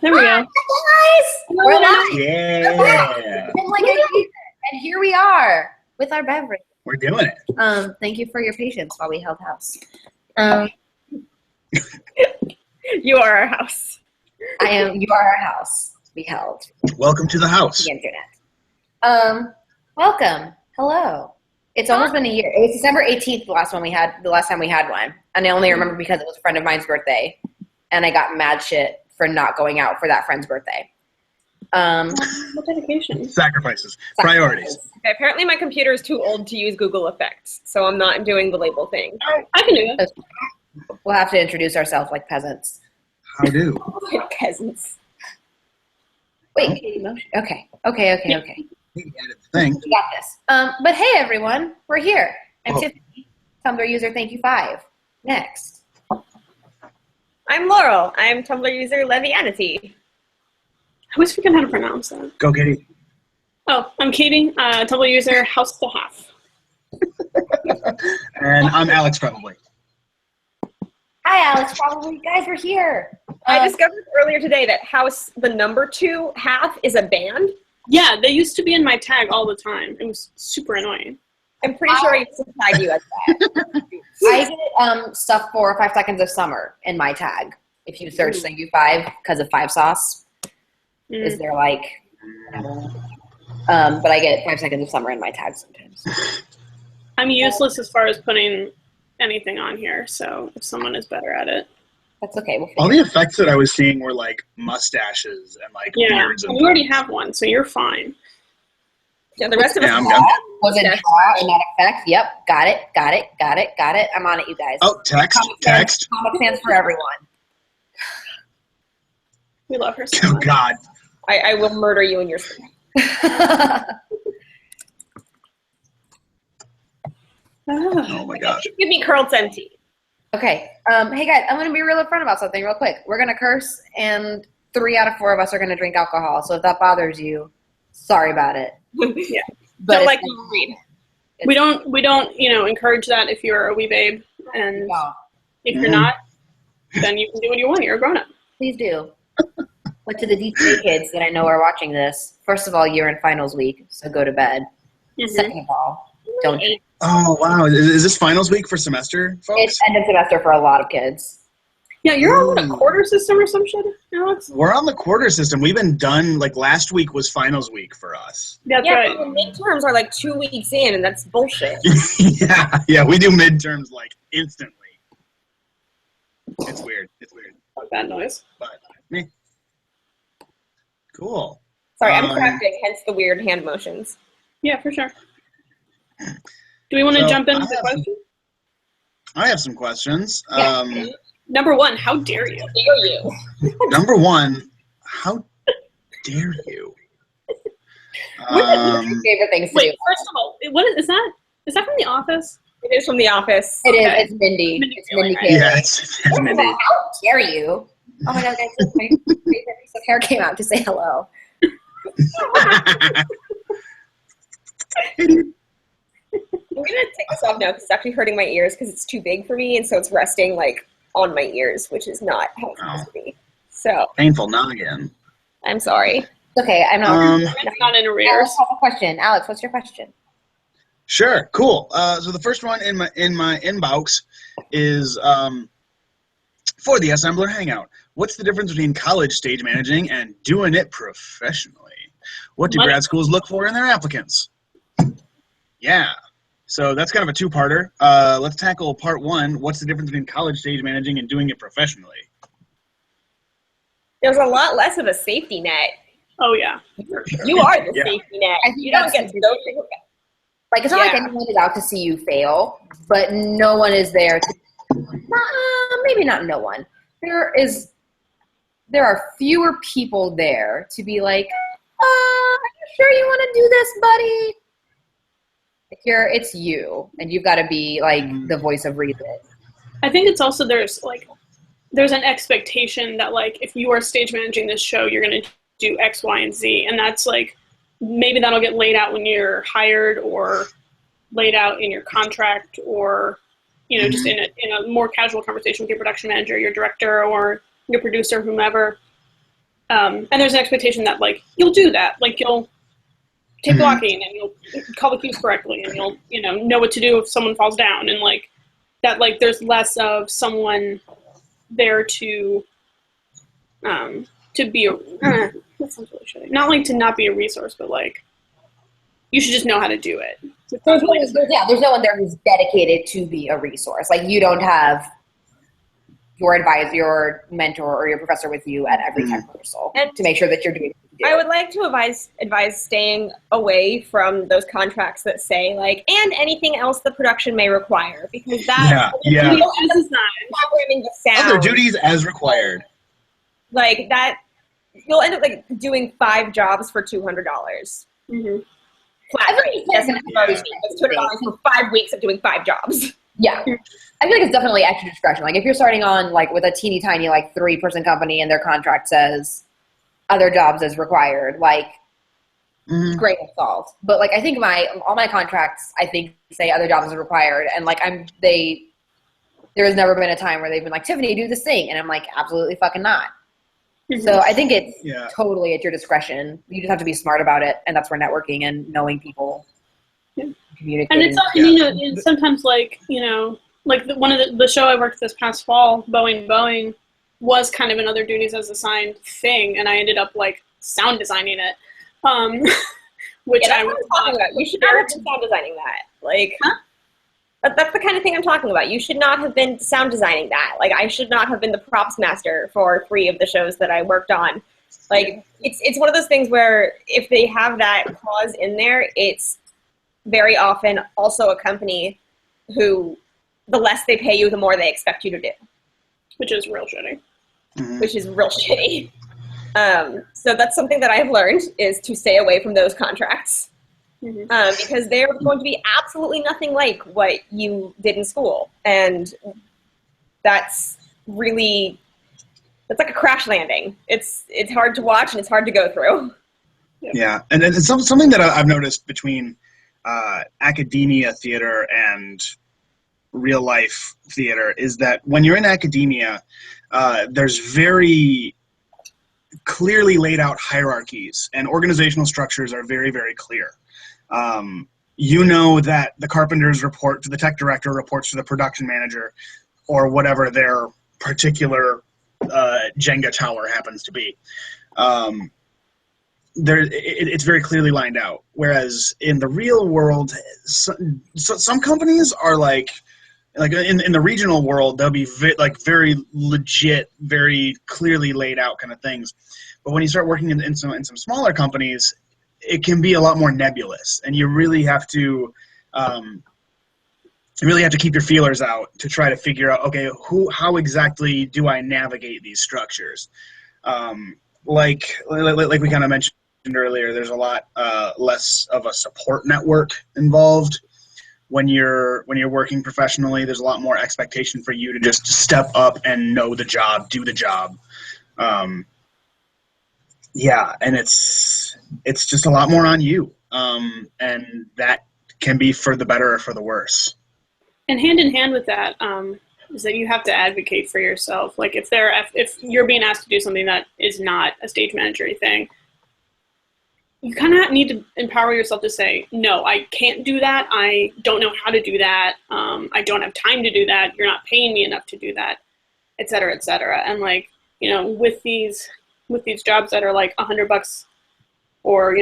There we go. Guys, we're live. Yeah. And here we are with our beverage. We're doing it. Thank you for your patience while we held house. You are our house. You are our house. We held Welcome to the house. the internet. Welcome. Hello. It's almost been a year. It was December 18th the last time we had one. And I only remember because it was a friend of mine's birthday. And I got mad shit for not going out for that friend's birthday. What dedication? Sacrifices. Priorities. Okay, apparently my computer is too old to use Google Effects, so I'm not doing the label thing. I can do it. We'll have to introduce ourselves like peasants. How do? Like peasants. Wait. Okay. We edit the thing. We got this. But hey, everyone. We're here. I'm Oh. Tiffany, Tumblr user thank you 5. Next. I'm Laurel. I'm Tumblr user Levianity. I always forget how to pronounce that. Go, Katie. Oh, I'm Katie, Tumblr user House to Half. And I'm Alex, probably. Hi, Alex. Probably. Guys, we're here. I discovered earlier today that House, the number 2 half, is a band. Yeah, they used to be in my tag all the time. It was super annoying. I'm pretty sure I used to tag you as that. I get stuff for 5 seconds of summer in my tag. If you search thank you 5 because of 5 sauce, is there like, but I get 5 seconds of summer in my tag sometimes. I'm useless as far as putting anything on here, so if someone is better at it. That's okay. We'll All figure the effects that I was seeing were like mustaches and like Yeah, beards. And you already have one, so you're fine. Yeah, the rest of us Yeah, I'm have done. Was it draw and not effect? Yep. Got it. I'm on it, you guys. Oh, text. Comic fans for everyone. We love her so Oh, much. God. I will murder you in your sleep. Oh, my gosh. Give me curled empty. Okay. Hey, guys, I'm going to be real upfront about something real quick. We're going to curse, and 3 out of 4 of us are going to drink alcohol. So if that bothers you, sorry about it. Yeah. But Don't it's- like to read. We don't, encourage that if you're a wee babe, and No, if you're not, then you can do what you want. You're a grown-up. please do. But to the DTA kids that I know are watching this, first of all, you're in finals week, so go to bed. Mhm. Second of all, don't drink. Oh, wow. Is this finals week for semester, folks? It's end of semester for a lot of kids. Yeah, you're on a quarter system or some shit, Alex? We're on the quarter system. We've been done, like last week was finals week for us. That's Yeah, right. but the midterms are like 2 weeks in, and that's bullshit. Yeah, we do midterms like instantly. It's weird. Fuck that noise. But meh. Cool. Sorry, I'm Um, crafting, hence the weird hand motions. Yeah, for sure. Do we want to So, jump into I the have question? I have some questions. Yeah. Number 1, how dare you? Dare you? Number 1, how dare you? What's your favorite things to Wait, do? first of all, what is that? Is that from The Office? It is from The Office. It is. Okay. It's Mindy. Mindy It's Mindy Kaling, Kaling. Yeah, it's Mindy. How dare you? Oh my god, guys, my favorite piece of hair came out to say hello. I'm gonna take this off now because it's actually hurting my ears because it's too big for me, and so it's resting like on my ears, which is not how it's supposed to be. So Painful noggin. I'm sorry. It's okay. I'm not. It's not in Alex, arrears. I have a question. Alex, what's your question? Sure, cool. So the first one in my inbox is for the SMblr Hangout. What's the difference between college stage managing and doing it professionally? What do Money. grad schools look for in their applicants? Yeah. So that's kind of a two-parter. Let's tackle part 1. What's the difference between college stage managing and doing it professionally? There's a lot less of a safety net. Oh, yeah. You are the Yeah. safety net. I think You don't that's get to go through it. Like, it's not like Yeah. anyone is out to see you fail, but no one is there to, maybe not no one. There are fewer people there to be like, are you sure you want to do this, buddy? It's you, and you've got to be like the voice of reason. I think it's also there's an expectation that like if you are stage managing this show, you're going to do X, Y, and Z, and that's like maybe that'll get laid out when you're hired or laid out in your contract or just in a more casual conversation with your production manager, your director, or your producer, whomever. and there's an expectation that like you'll do that, like you'll take blocking and you'll call the cues correctly and you'll know what to do if someone falls down, and like that, like there's less of someone there to be a that sounds really shitty. Not like to not be a resource, but like you should just know how to do it. There's no one there who's dedicated to be a resource. Like you don't have your advisor, your mentor, or your professor with you at every tech rehearsal And to make sure that you're doing what you do. I would like to advise staying away from those contracts that say like, and anything else the production may require, because that yeah. programming the sound. Other duties as required. Like that, you'll end up like doing 5 jobs for $200. Mm-hmm. Flat rate. That's $200 for 5 weeks of doing 5 jobs. Yeah. I feel like it's definitely at your discretion. Like if you're starting on like with a teeny tiny like 3-person company and their contract says other jobs as required, like grain of salt. But like I think all my contracts I think say other jobs as required, and like there has never been a time where they've been like, Tiffany, do this thing, and I'm like, absolutely fucking not. So I think it's totally at your discretion. You just have to be smart about it, and that's where networking and knowing people communicating. And it's sometimes like like one of the show I worked this past fall, Boeing, was kind of another duties as assigned thing, and I ended up like sound designing it, which that's what I'm talking about. You should not have been sound designing that. Like, that's the kind of thing I'm talking about. You should not have been sound designing that. Like, I should not have been the props master for 3 of the shows that I worked on. Like, it's one of those things where if they have that clause in there, it's very often also a company who, the less they pay you, the more they expect you to do. Which is real shitty. Which is real shitty. So that's something that I have learned, is to stay away from those contracts. Because they're going to be absolutely nothing like what you did in school. And that's like a crash landing. It's hard to watch and it's hard to go through. Yeah, and it's something that I've noticed between academia theater and real life theater is that when you're in academia, there's very clearly laid out hierarchies, and organizational structures are very, very clear. You know that the carpenters report to the tech director, reports to the production manager, or whatever their particular Jenga tower happens to be. It's very clearly lined out. Whereas in the real world, some companies are like in the regional world, they'll be very legit, very clearly laid out kind of things. But when you start working in some smaller companies, it can be a lot more nebulous, and you really have to keep your feelers out to try to figure out, okay, how exactly do I navigate these structures? Like we kind of mentioned earlier, there's a lot less of a support network involved. When you're working professionally, there's a lot more expectation for you to just step up and know the job, do the job. And it's just a lot more on you. And that can be for the better or for the worse. And hand in hand with that is that you have to advocate for yourself. Like if you're being asked to do something that is not a stage manager thing, you kind of need to empower yourself to say, no, I can't do that. I don't know how to do that. I don't have time to do that. You're not paying me enough to do that, et cetera, et cetera. And like, with these jobs that are like $100 or,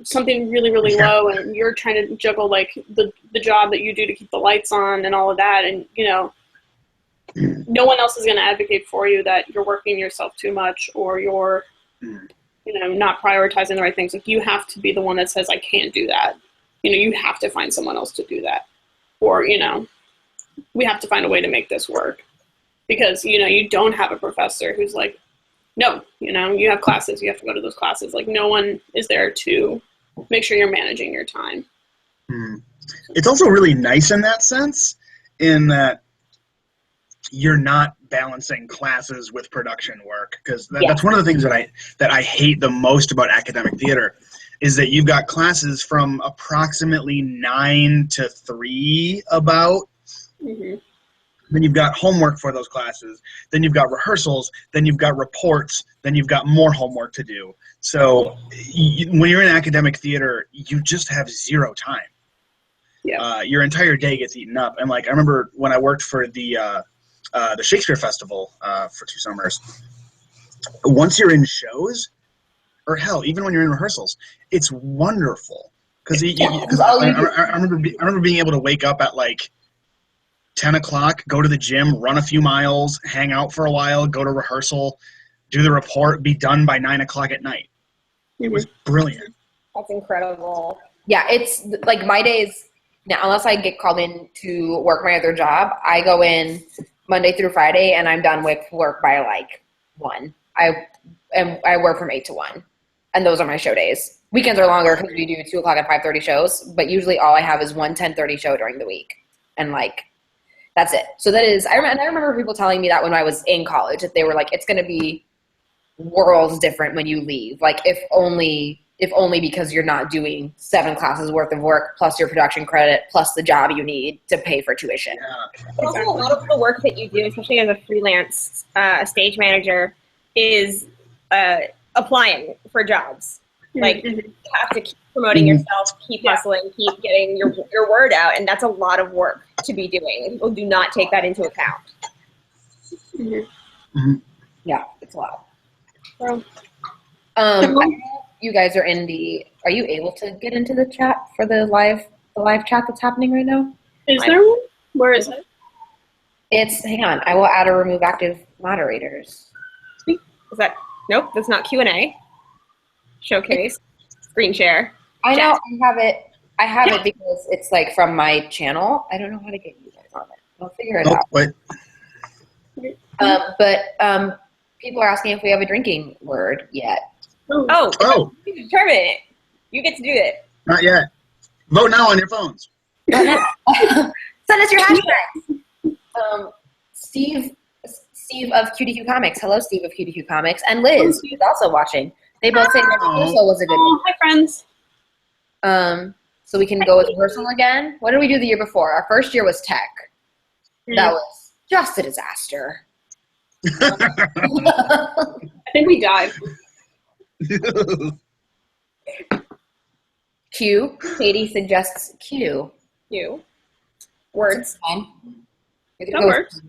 something really, really low, and you're trying to juggle like the job that you do to keep the lights on and all of that. And, no one else is going to advocate for you that you're working yourself too much or you're, not prioritizing the right things. Like you have to be the one that says, I can't do that. You have to find someone else to do that. Or, we have to find a way to make this work. Because, you don't have a professor who's like, no, you have classes, you have to go to those classes. Like no one is there to make sure you're managing your time. It's also really nice in that sense, in that you're not balancing classes with production work, because that's one of the things that I hate the most about academic theater is that you've got classes from approximately 9 to 3 about then you've got homework for those classes, then you've got rehearsals, then you've got reports, then you've got more homework to do. So when you're in academic theater, you just have zero time. Yeah. Your entire day gets eaten up. And like I remember when I worked for the Shakespeare Festival for 2 summers, once you're in shows, or hell, even when you're in rehearsals, it's wonderful. Because I remember being able to wake up at like 10 o'clock, go to the gym, run a few miles, hang out for a while, go to rehearsal, do the report, be done by 9 o'clock at night. It was brilliant. That's incredible. Yeah, it's like my days now, unless I get called in to work my other job, I go in Monday through Friday and I'm done with work by like 1. I work from 8 to 1, and those are my show days. Weekends are longer because we do 2 o'clock and 5:30 shows, but usually all I have is 1 10:30 show during the week, and like that's it. So that is, I remember people telling me that when I was in college, that they were like, it's going to be worlds different when you leave. Like if only because you're not doing 7 classes worth of work plus your production credit plus the job you need to pay for tuition. Yeah. But also a lot of the work that you do, especially as a freelance stage manager, is applying for jobs. Like you have to keep promoting yourself, keep hustling, keep getting your word out, and that's a lot of work to be doing. People do not take that into account. Yeah, it's a lot. So, you guys are in the. Are you able to get into the chat for the live chat that's happening right now? Is there one? Where is it? It's, hang on, I will add or remove active moderators. is that nope? That's not Q&A. Showcase, screen share. I know I have it because it's like from my channel. I don't know how to get you guys on it. I'll figure it out. Wait. But people are asking if we have a drinking word yet. Oh. You can determine it. You get to do it. Not yet. Vote now on your phones. Send us your hashtags. Steve of QDQ Comics. Hello, Steve of QDQ Comics. And Liz, who's also watching. They both say rehearsal was a good one. Hi, friends. So we can go with rehearsal again. What did we do the year before? Our first year was tech. That was just a disaster. I think we died. Q. Katie suggests Q. You. Words. Fine. That works.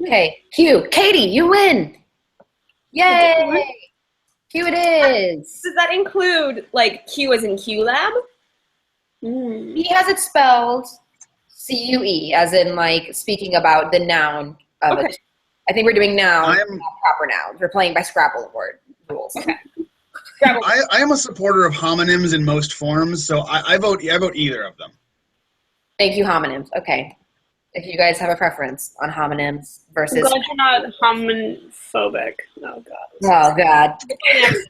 Okay, Q. Katie, you win. Yay! Q it is. Does that include like Q as in Q Lab? He has it spelled CUE, as in like speaking about the noun of it. I think we're doing noun, not proper nouns. We're playing by Scrabble word rules. Okay. I am a supporter of homonyms in most forms, so I vote either of them. Thank you, homonyms. Okay. If you guys have a preference on homonyms versus... I'm glad you're not homonophobic. Oh, God. Oh, God.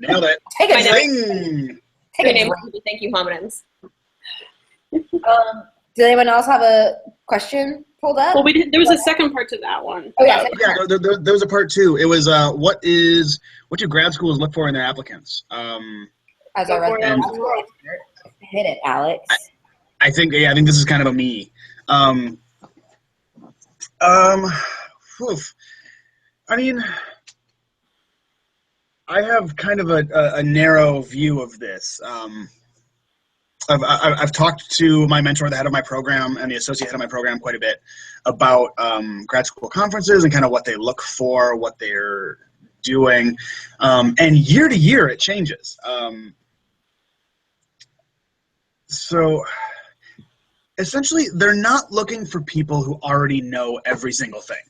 Nailed it. Take a drink. Take a name drink. Thank you, homonyms. Did anyone else have a question pulled up? Well, there was a second part to that one. Oh, yeah. Yeah, there was a part 2. It was what do grad schools look for in their applicants? As our resident hit it, Alex. I think this is kind of a me. I mean, I have kind of a narrow view of this. I've talked to my mentor, the head of my program, and the associate head of my program quite a bit about grad school conferences and kind of what they look for, what they're doing. And year to year, it changes. So essentially, they're not looking for people who already know every single thing.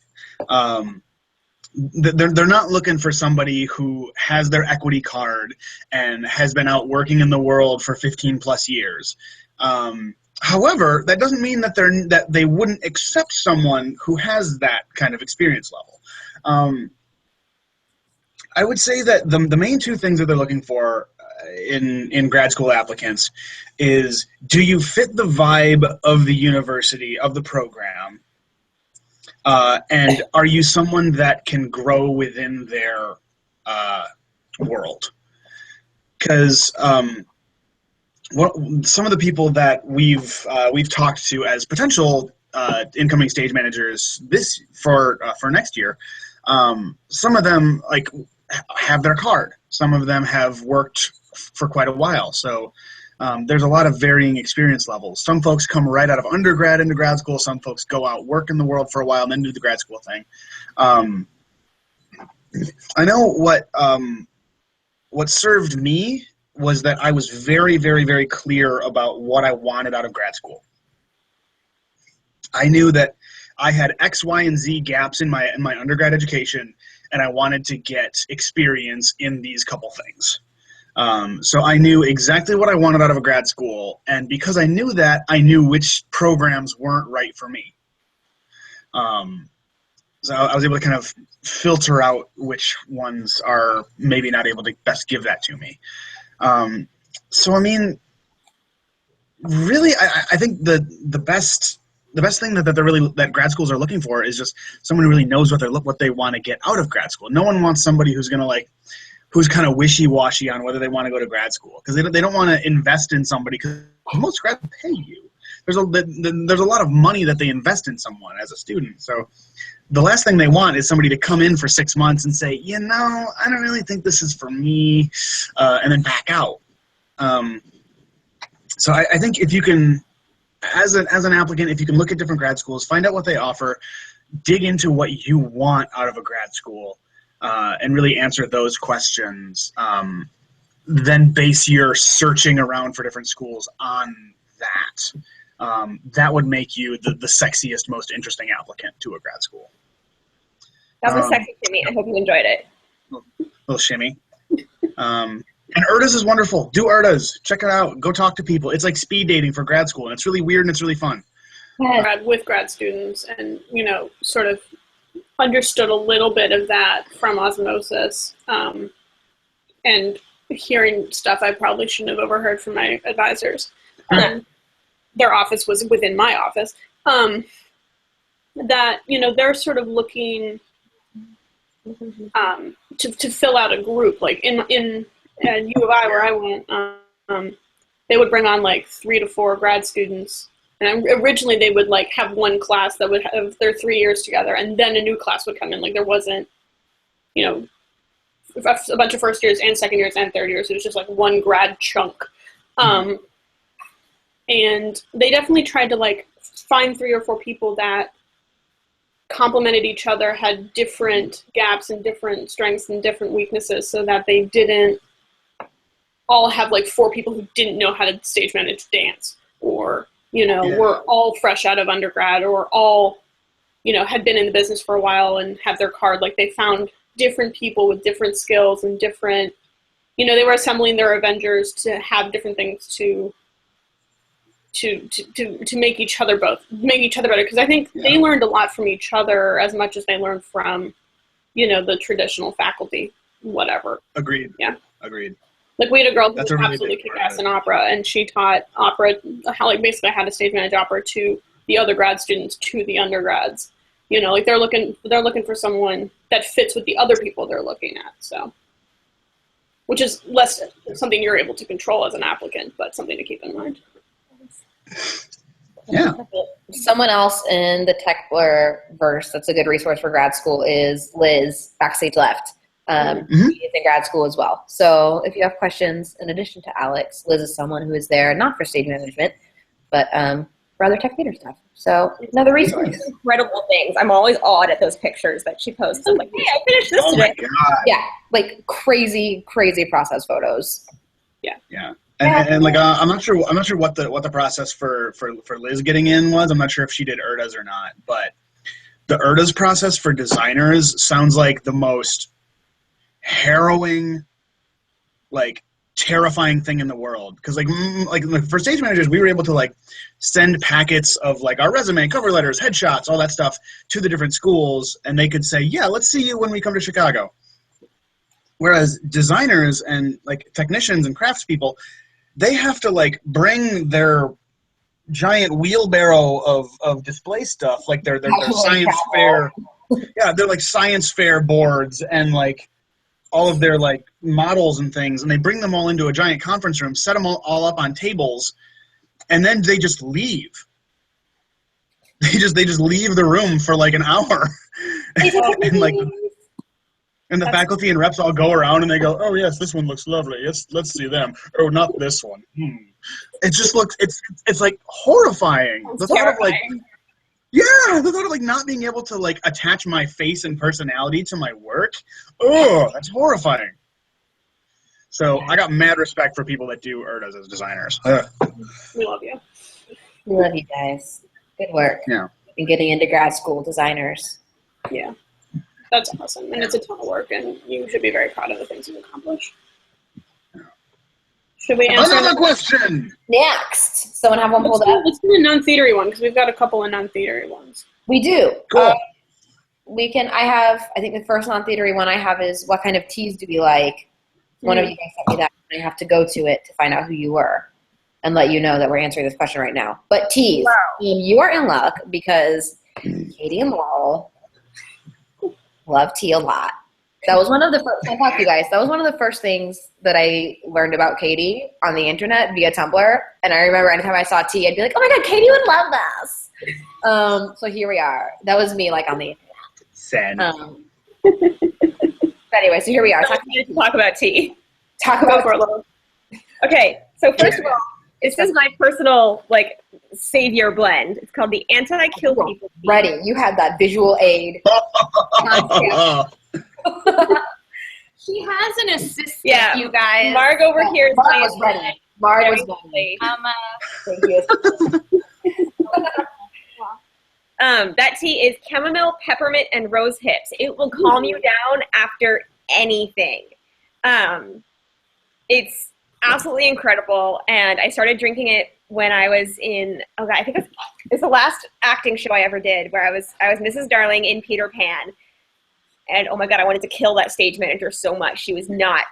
They're not looking for somebody who has their equity card and has been out working in the world for 15 plus years. However, that doesn't mean that they wouldn't accept someone who has that kind of experience level. I would say that the main 2 things that they're looking for in grad school applicants is, do you fit the vibe of the university, of the program? And are you someone that can grow within their world? Because some of the people that we've talked to as potential incoming stage managers for next year. Some of them like have their card. Some of them have worked for quite a while. So there's a lot of varying experience levels. Some folks come right out of undergrad into grad school. Some folks go out, work in the world for a while, and then do the grad school thing. I know what served me was that I was very, very, very clear about what I wanted out of grad school. I knew that I had X, Y, and Z gaps in my undergrad education, and I wanted to get experience in these couple things. So I knew exactly what I wanted out of a grad school, and because I knew that, I knew which programs weren't right for me. So I was able to kind of filter out which ones are maybe not able to best give that to me. So I mean, really, I think the best thing that grad schools are looking for is just someone who really knows what they want to get out of grad school. No one wants somebody who's who's kind of wishy-washy on whether they want to go to grad school, because they don't want to invest in somebody, because most grads pay you. There's a lot of money that they invest in someone as a student. So the last thing they want is somebody to come in for 6 months and say, I don't really think this is for me, and then back out. So I think if you can, as an applicant, if you can look at different grad schools, find out what they offer, dig into what you want out of a grad school, and really answer those questions, then base your searching around for different schools on that. That would make you the sexiest, most interesting applicant to a grad school. That was sexy to me. I hope you enjoyed it. Little shimmy. And ERDAS is wonderful. Do ERDAS. Check it out. Go talk to people. It's like speed dating for grad school, and it's really weird and it's really fun. With grad students, and sort of understood a little bit of that from osmosis, and hearing stuff I probably shouldn't have overheard from my advisors. Their office was within my office. That they're sort of looking to fill out a group. Like in at U of I, where I went, they would bring on like 3 to 4 grad students. And originally they would like have one class that would have their 3 years together, and then a new class would come in. Like there wasn't, a bunch of first years and second years and third years. It was just like one grad chunk. And they definitely tried to like find 3 or 4 people that complemented each other, had different gaps and different strengths and different weaknesses, so that they didn't all have like 4 people who didn't know how to stage manage dance, or were all fresh out of undergrad, or all had been in the business for a while and have their card. Like they found different people with different skills and different, they were assembling their Avengers to have different things to make each other better, because I think they learned a lot from each other as much as they learned from the traditional faculty, whatever. Agreed. Yeah, agreed. Like we had a girl who was absolutely kick-ass in opera, and she taught opera, basically how to stage manage opera to the other grad students, to the undergrads. Like they're looking for someone that fits with the other people they're looking at. So, which is less something you're able to control as an applicant, but something to keep in mind. Yeah. Someone else in the SMblr verse that's a good resource for grad school is Liz, backstage left. She is in grad school as well. So if you have questions, in addition to Alex, Liz is someone who is there not for stage management, but for other tech theater stuff. So another resource. Incredible things. I'm always awed at those pictures that she posts. I'm like, hey, I finished this today. Oh my God. Yeah, like crazy process photos. Yeah. Yeah. And like I'm not sure what the process for Liz getting in was. I'm not sure if she did ERDAs or not, but the ERDAs process for designers sounds like the most harrowing, like terrifying thing in the world. Because like for stage managers, we were able to like send packets of like our resume, cover letters, headshots, all that stuff to the different schools, and they could say, yeah, let's see you when we come to Chicago. Whereas designers and like technicians and craftspeople, they have to like bring their giant wheelbarrow of display stuff, like their science fair. Yeah, they're like science fair boards and like all of their like models and things, and they bring them all into a giant conference room, set them all up on tables, and then they just leave. They just leave the room for like an hour, and like. And the faculty and reps all go around and they go, "Oh yes, this one looks lovely. Yes, let's see them. Oh, not this one." It just looks. It's like horrifying. The thought of like, yeah, the thought of like not being able to like attach my face and personality to my work. Oh, that's horrifying. So I got mad respect for people that do ERDAs as designers. We love you. We love you guys. Good work. Yeah. And getting into grad school, designers. Yeah. That's awesome, and it's a ton of work, and you should be very proud of the things you've accomplished. Should we answer another question? Next, someone have one pulled up. Let's do a non-theatery one because we've got a couple of non-theatery ones. We do. Cool. We can. I think the first non-theatery one I have is what kind of teas do we like? One of you guys sent me that. And I have to go to it to find out who you were, and let you know that we're answering this question right now. But teas, Wow. You are in luck because Katie and Laurel love tea a lot. That was one of the first, I talked to you guys, that was one of the first things that I learned about Katie on the internet via Tumblr. And I remember anytime I saw tea, I'd be like, oh my God, Katie would love this. So here we are. That was me like on the internet. Send. Anyway, so here we are. Talk about tea. Talk about Okay, so first of all, this is my personal like savior blend. It's called the Anti-Kill People tea. Ready. You had that visual aid. She has an assistant, Yeah, you guys. Marg over here is Marg my was ready. Marg was ready. Thank you. That tea is chamomile, peppermint, and rose hips. It will calm you down after anything. It's absolutely incredible, and I started drinking it when I was in, I think it's the last acting show I ever did, where I was Mrs. Darling in Peter Pan, and oh my God, I wanted to kill that stage manager so much. She was not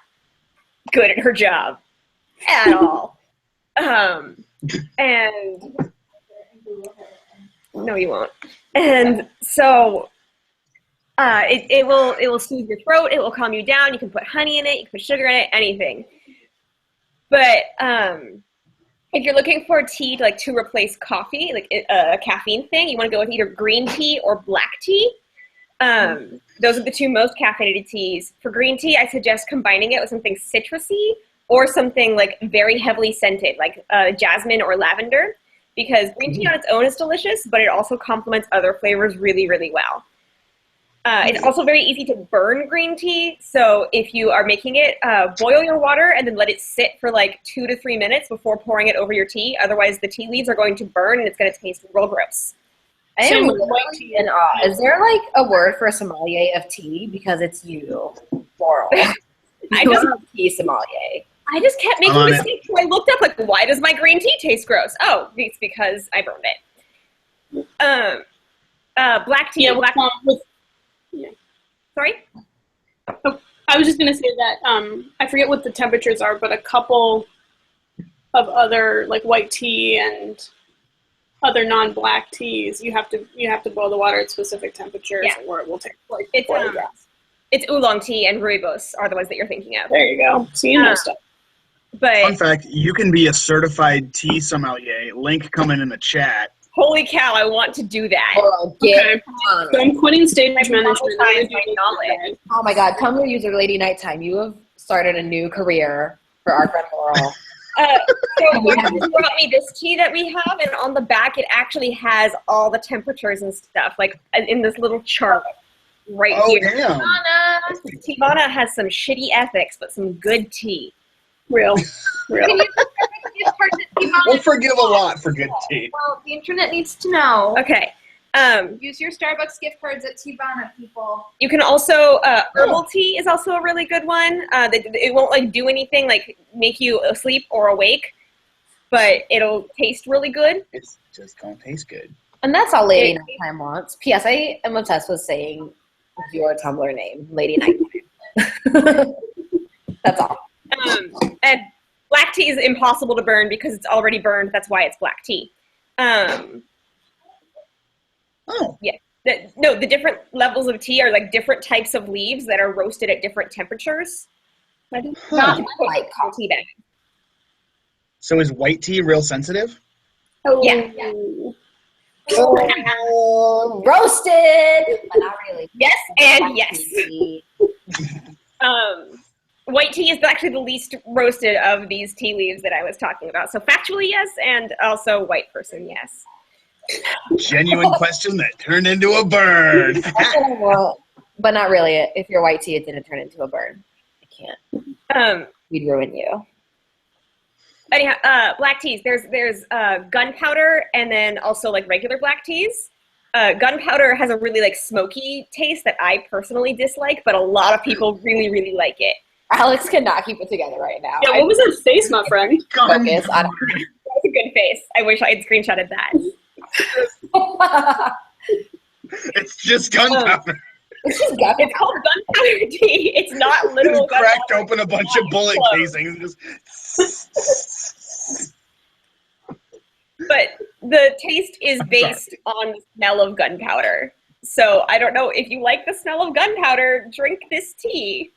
good at her job at all. And no, you won't. And so it will soothe your throat. It will calm you down. You can put honey in it. You can put sugar in it. Anything. But if you're looking for tea to replace coffee, like a caffeine thing, you want to go with either green tea or black tea. Those are the two most caffeinated teas. For green tea, I suggest combining it with something citrusy or something like very heavily scented, like jasmine or lavender, because green tea on its own is delicious, but it also complements other flavors really, really well. It's also very easy to burn green tea. So if you are making it, boil your water and then let it sit for like 2 to 3 minutes before pouring it over your tea. Otherwise, the tea leaves are going to burn and it's going to taste real gross. I am really in awe. Is there like a word for a sommelier of tea? Because it's you, Laurel. I just tea sommelier. I just kept making mistakes. So I looked up like, why does my green tea taste gross? Oh, it's because I burned it. Black tea. Yeah, Sorry? Oh, I was just going to say that I forget what the temperatures are, but a couple of other like white tea and other non-black teas, you have to boil the water at specific temperatures, or it will take like it's oolong tea and rooibos are the ones that you're thinking of. There you go. So you know stuff. But fun fact: you can be a certified tea sommelier. Link coming in the chat. Holy cow! I want to do that. Okay. So I'm quitting stage management. Oh my God! Come here, user Lady Nighttime. You have started a new career for our friend Laurel. So Mark brought me this tea that we have, and on the back it actually has all the temperatures and stuff, like in this little chart right here. Damn. Tivana has some shitty ethics, but some good tea. Real. We'll forgive a lot for good tea. Well, the internet needs to know. Okay. Use your Starbucks gift cards at Tivana, people. You can also herbal tea is also a really good one. It won't like do anything like make you asleep or awake, but it'll taste really good. It's just gonna taste good. And that's all Lady Nighttime wants. P.S. I am obsessed with saying your Tumblr name, Lady Nighttime. That's all. And black tea is impossible to burn because it's already burned. That's why it's black tea. Oh. Yeah. The different levels of tea are like different types of leaves that are roasted at different temperatures. Not like tea bag. So is white tea real sensitive? Oh. Yeah. Oh, roasted, but not really. Yes and yes. White tea is actually the least roasted of these tea leaves that I was talking about. So factually, yes, and also white person, yes. Genuine question that turned into a burn. But not really. If you're white tea, it didn't turn into a burn. I can't. We'd ruin you. Anyhow, black teas. There's gunpowder and then also like regular black teas. Gunpowder has a really like smoky taste that I personally dislike, but a lot of people really, really like it. Alex cannot keep it together right now. Yeah, what was her face, my friend? Focus on That's a good face. I wish I had screenshotted that. It's just gunpowder. It's called gunpowder tea. It's not literal gunpowder. Cracked open a bunch of bullet casings. But the taste is based on the smell of gunpowder. So I don't know if you like the smell of gunpowder, drink this tea.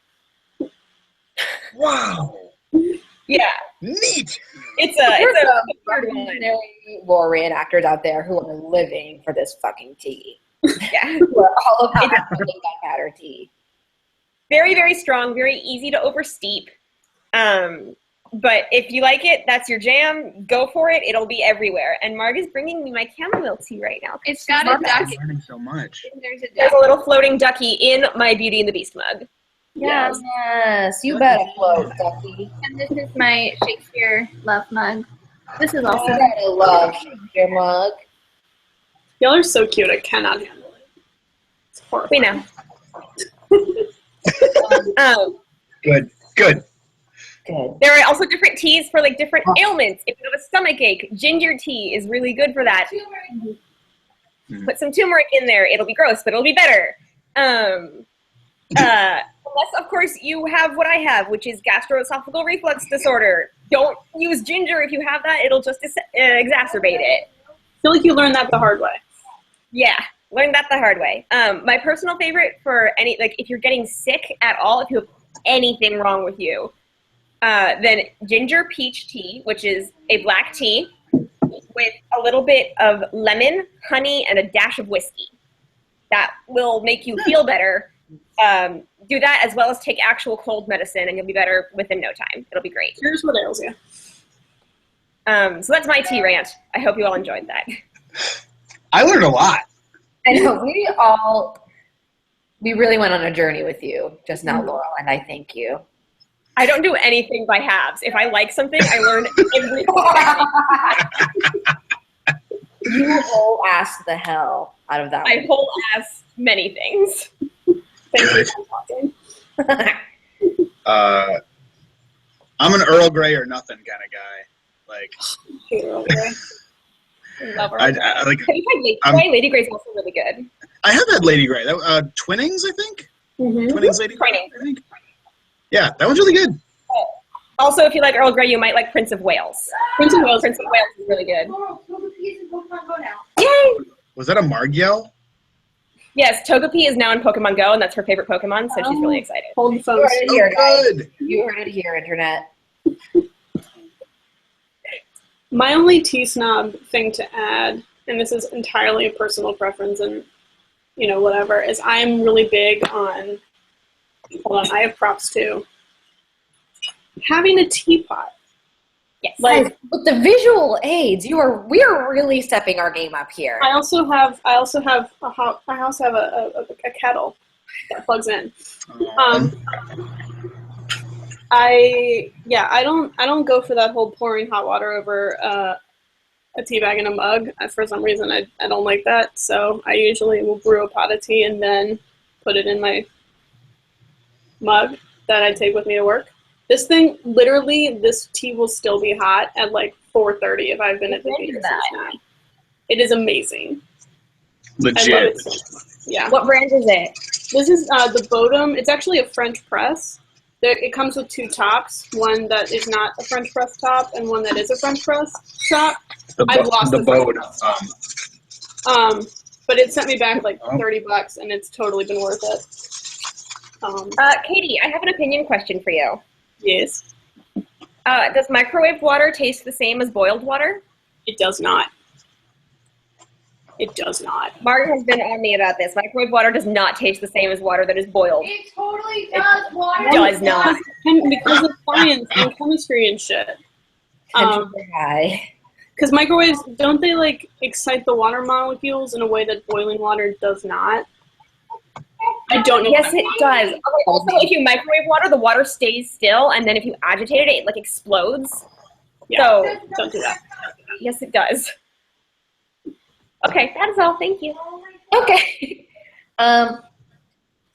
Wow. Yeah. Neat. It's a revolutionary war reenactors out there who are living for this fucking tea. Yeah. We're all about fucking gunpowder tea. Very, very strong, very easy to oversteep. But if you like it, that's your jam. Go for it. It'll be everywhere. And Marg is bringing me my chamomile tea right now. It's got a duck. I'm learning so much. There's a little floating ducky in my Beauty and the Beast mug. Yes, you better float, ducky. And this is my Shakespeare love mug. This is You also better love Shakespeare mug. Y'all are so cute. I cannot handle it. It's horrible. We know. Good. Good. There are also different teas for like different ailments. If you have a stomach ache, ginger tea is really good for that. Put some turmeric in there. It'll be gross, but it'll be better. Unless, of course, you have what I have, which is gastroesophageal reflux disorder. Don't use ginger if you have that. It'll just exacerbate it. I feel like you learned that the hard way. Yeah, learned that the hard way. My personal favorite for if you're getting sick at all, if you have anything wrong with you, then ginger peach tea, which is a black tea with a little bit of lemon, honey, and a dash of whiskey. That will make you feel better. Do that as well as take actual cold medicine, and you'll be better within no time. It'll be great. Here's what ails you. So that's my tea rant. I hope you all enjoyed that. I learned a lot. I know we really went on a journey with you just now, Laurel, and I thank you. I don't do anything by halves. If I like something, I learn everything. You whole ass the hell out of that I whole ass many things. Thank you for talking. I'm an Earl Grey or nothing kind of guy. Like, Love her. I like. Have you tried Lady Grey? Lady Grey's also really good. I have had Lady Grey. Twinnings, I think. Twinnings, Lady Grey. I think. Yeah, that one's really good. Also, if you like Earl Grey, you might like Prince of Wales. Prince of Wales is really good. Yay! Was that a Marg yell? Yes, Togepi is now in Pokemon Go, and that's her favorite Pokemon, so she's really excited. Hold the phone. Good. You heard it here, Internet. My only tea snob thing to add, and this is entirely a personal preference and, whatever, is I'm really big on, hold on, I have props too, having a teapot. Yes. Like with the visual aids, we are really stepping our game up here. I also have a kettle that plugs in. I don't go for that whole pouring hot water over a tea bag in a mug. For some reason, I don't like that. So I usually will brew a pot of tea and then put it in my mug that I take with me to work. This thing, literally, this tea will still be hot at like 4:30 if I've been at the beach since now. It is amazing. Legit. I love it so much. Yeah. What brand is it? This is the Bodum. It's actually a French press. It comes with two tops, one that is not a French press top and one that is a French press top. I've lost the Bodum. But it sent me back like $30 and it's totally been worth it. Katie, I have an opinion question for you. Yes. Does microwave water taste the same as boiled water? It does not. It does not. Mark has been on me about this. Microwave water does not taste the same as water that is boiled. It totally does. Water does not. Because of science and chemistry and shit. High. Because microwaves, don't they like excite the water molecules in a way that boiling water does not? I don't know. Yes, it does. Okay, also, if you microwave water, the water stays still, and then if you agitate it, it like explodes. Yeah, So don't do that. yes, it does. Okay, that is all. Thank you. Okay. So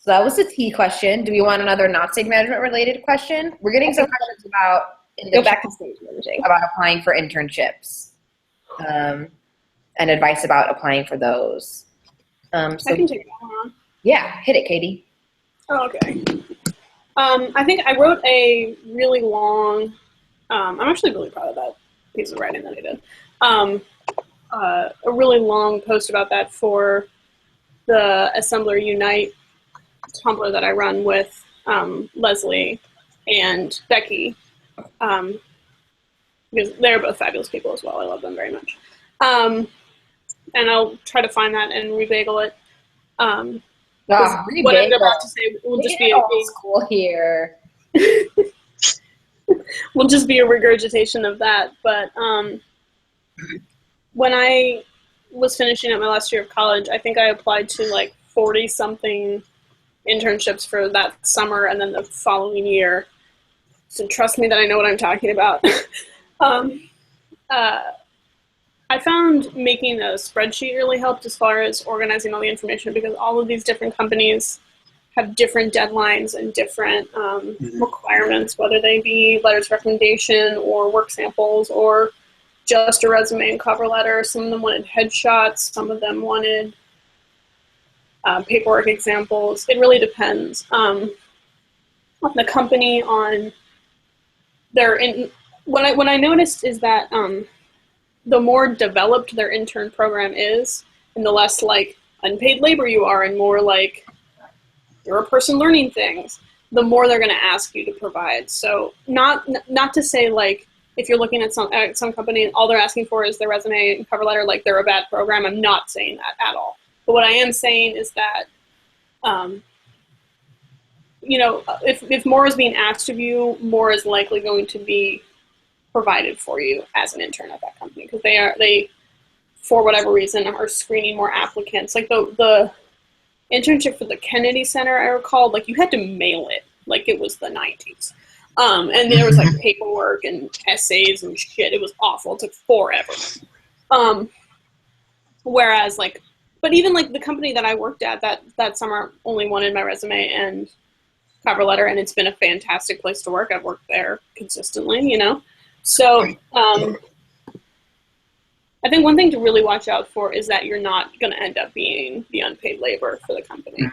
that was the T question. Do we want another not stage management related question? We're getting some questions about Go back to stage managing. about applying for internships, and advice about applying for those. I can take that one on. Yeah, hit it, Katie. Oh, okay. I think I wrote a really long. I'm actually really proud of that piece of writing that I did. A really long post about that for the SMblr Unite Tumblr that I run with Leslie and Becky, because they're both fabulous people as well. I love them very much. And I'll try to find that and rebagel it. What I'm about to say will just be old school here. will just be a regurgitation of that. But when I was finishing up my last year of college, I think I applied to like 40-something internships for that summer and then the following year. So trust me that I know what I'm talking about. I found making a spreadsheet really helped as far as organizing all the information, because all of these different companies have different deadlines and different requirements, whether they be letters of recommendation or work samples or just a resume and cover letter. Some of them wanted headshots. Some of them wanted paperwork examples. It really depends on the company, on their what I noticed is that the more developed their intern program is, and the less like unpaid labor you are, and more like you're a person learning things, the more they're going to ask you to provide. So not to say like if you're looking at some company and all they're asking for is their resume and cover letter, like they're a bad program. I'm not saying that at all. But what I am saying is that, if more is being asked of you, more is likely going to be provided for you as an intern at that company, because they for whatever reason are screening more applicants. Like the internship for the Kennedy Center, I recall, like you had to mail it like it was the 90s. And there was like paperwork and essays and shit. It was awful. It took forever. Whereas like, but even like the company that I worked at that summer only wanted my resume and cover letter, and it's been a fantastic place to work. I've worked there consistently, So I think one thing to really watch out for is that you're not going to end up being the unpaid labor for the company.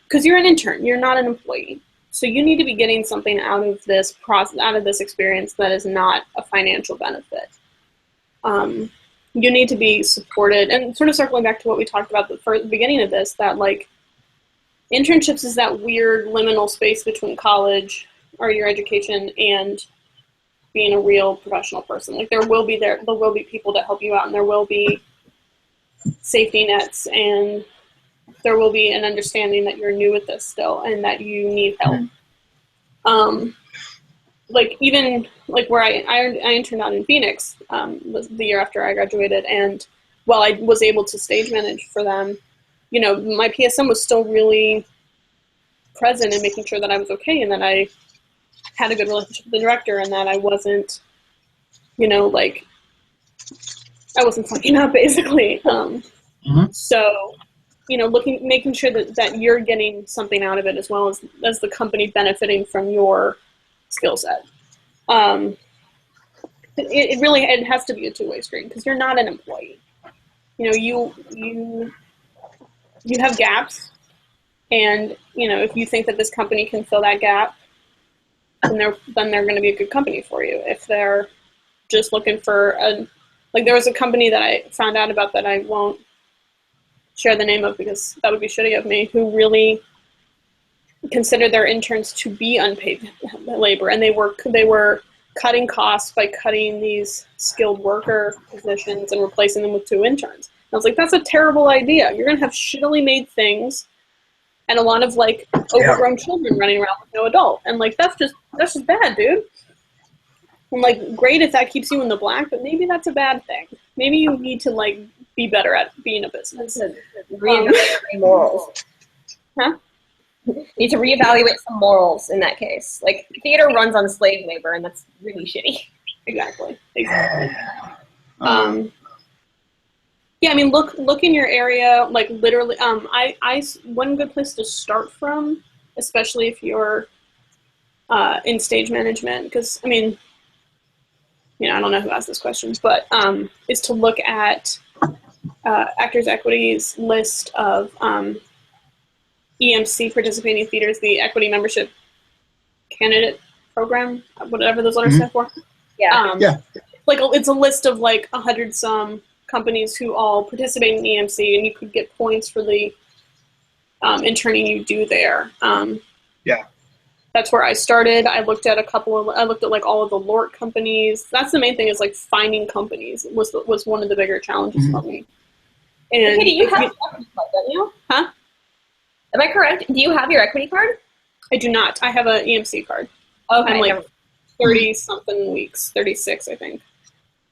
Because you're an intern, you're not an employee. So you need to be getting something out of this process, out of this experience that is not a financial benefit. You need to be supported, and sort of circling back to what we talked about at the beginning of this, that like internships is that weird liminal space between college or your education and being a real professional person. Like there will be people to help you out, and there will be safety nets, and there will be an understanding that you're new at this still and that you need help. Like even like where I interned out in Phoenix was the year after I graduated, and while I was able to stage manage for them, my PSM was still really present in making sure that I was okay and that I had a good relationship with the director and that I wasn't, like I wasn't fucking up basically. So, making sure that you're getting something out of it as well as the company benefiting from your skill set. It has to be a two-way street, because you're not an employee. You have gaps, and if you think that this company can fill that gap, then they're going to be a good company for you. If they're just looking for there was a company that I found out about that I won't share the name of because that would be shitty of me, who really considered their interns to be unpaid labor, and they were cutting costs by cutting these skilled worker positions and replacing them with 2 interns. I was like, that's a terrible idea. You're going to have shittily made things and a lot of like overgrown children running around with no adult. And like, that's just bad, dude. I'm like, great if that keeps you in the black, but maybe that's a bad thing. Maybe you need to like be better at being a business. Reevaluate morals. Huh? Need to reevaluate some morals in that case. Like, theater runs on slave labor, and that's really shitty. Exactly. Yeah, I mean, look in your area, like literally. One good place to start from, especially if you're in stage management, because I mean, I don't know who asked this question, but is to look at Actors Equity's list of EMC participating theaters, the Equity Membership Candidate Program, whatever those letters stand for. Yeah. Like it's a list of like 100 some companies who all participate in EMC, and you could get points for the interning you do there. That's where I started. I looked at like all of the LORT companies. That's the main thing, is like finding companies was one of the bigger challenges for me. And Katie, you have your equity card, don't you? Huh? Am I correct? Do you have your equity card? I do not. I have an EMC card. Okay. I'm like 30-something weeks, 36, I think.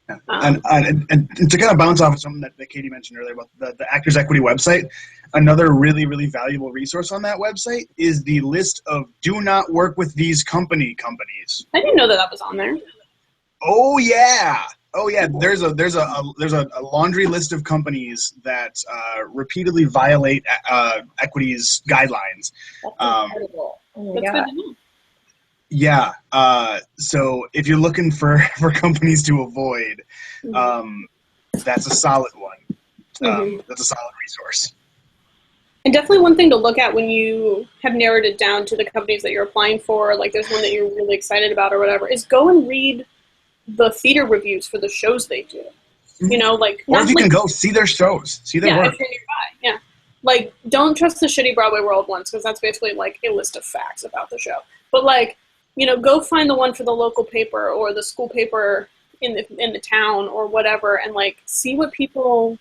Yeah. And to kind of bounce off of something that Katie mentioned earlier about the Actors Equity website, another really, really valuable resource on that website is the list of do not work with these companies. I didn't know that was on there. Oh yeah. There's a laundry list of companies that repeatedly violate Equity's guidelines. That's incredible. Oh my That's God. good to know. Yeah. So if you're looking for companies to avoid, that's a solid one. That's a solid resource. And definitely one thing to look at when you have narrowed it down to the companies that you're applying for, like there's one that you're really excited about or whatever, is go and read the theater reviews for the shows they do. Like... Or if you can go see their shows, see their work. If you're nearby, yeah. Like, don't trust the shitty Broadway World ones, because that's basically like a list of facts about the show. But like, go find the one for the local paper or the school paper in the town or whatever, and like see what people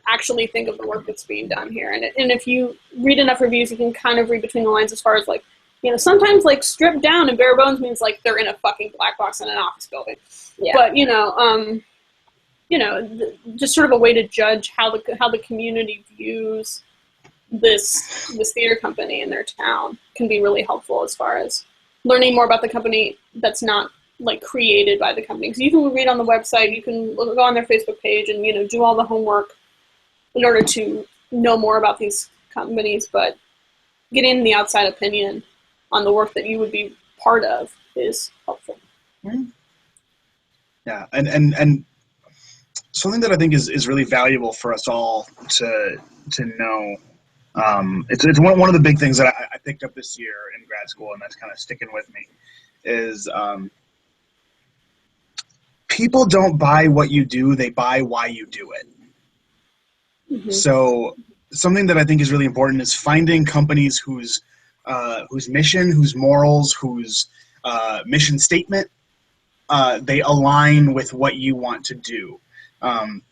actually think of the work that's being done here. And if you read enough reviews, you can kind of read between the lines as far as like, sometimes like stripped down and bare bones means like they're in a fucking black box in an office building. Yeah. But just sort of a way to judge how the community views this theater company in their town can be really helpful as far as learning more about the company that's not like created by the company. Because you can read on the website, you can go on their Facebook page and do all the homework in order to know more about these companies, but getting the outside opinion on the work that you would be part of is helpful. Yeah, and something that I think is really valuable for us all to know. It's one of the big things that I picked up this year in grad school, and that's kind of sticking with me, is people don't buy what you do; they buy why you do it. So something that I think is really important is finding companies whose mission, whose morals, whose mission statement, they align with what you want to do. And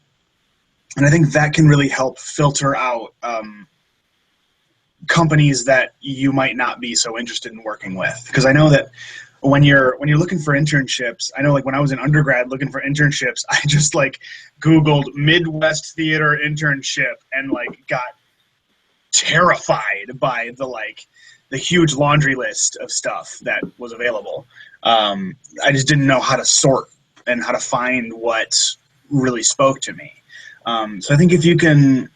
I think that can really help filter out companies that you might not be so interested in working with. Because I know that when you're looking for internships, I know like when I was in undergrad looking for internships, I just like Googled Midwest theater internship and like got terrified by the huge laundry list of stuff that was available. I just didn't know how to sort and how to find what really spoke to me. So I think if you can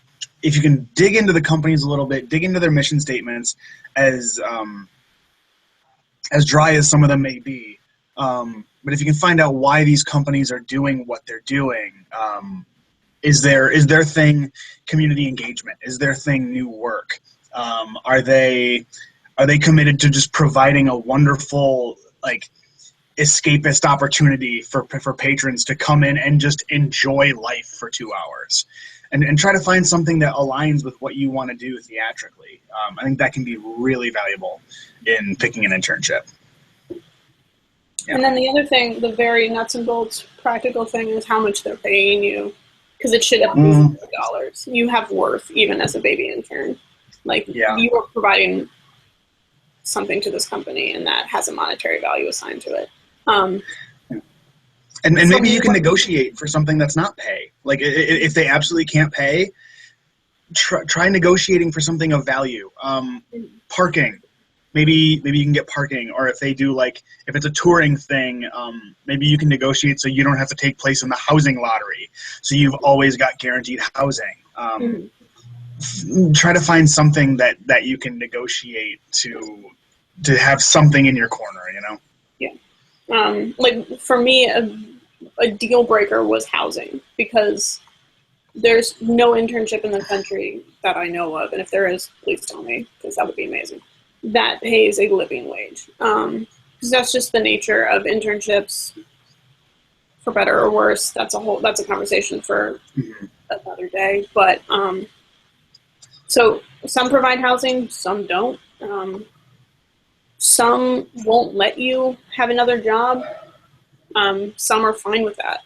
dig into the companies a little bit, dig into their mission statements, as dry as some of them may be, but if you can find out why these companies are doing what they're doing, is their thing community engagement? Is their thing new work? Are they committed to just providing a wonderful escapist opportunity for patrons to come in and just enjoy life for 2 hours, and try to find something that aligns with what you want to do theatrically? I think that can be really valuable in picking an internship. And then the other thing, the very nuts and bolts practical thing is how much they're paying you. Because it should at least be dollars. You have worth even as a baby intern. Like you are providing something to this company, and that has a monetary value assigned to it. And maybe you can negotiate for something that's not pay. Like if they absolutely can't pay, try negotiating for something of value. Parking. Maybe you can get parking, or if they do if it's a touring thing, maybe you can negotiate so you don't have to take place in the housing lottery. So you've always got guaranteed housing. Try to find something that you can negotiate to have something in your corner, Yeah. For me, a deal breaker was housing, because there's no internship in the country that I know of, and if there is, please tell me, because that would be amazing, that pays a living wage. Because that's just the nature of internships, for better or worse. That's a conversation for another day. But so some provide housing, some don't. Some won't let you have another job. Some are fine with that.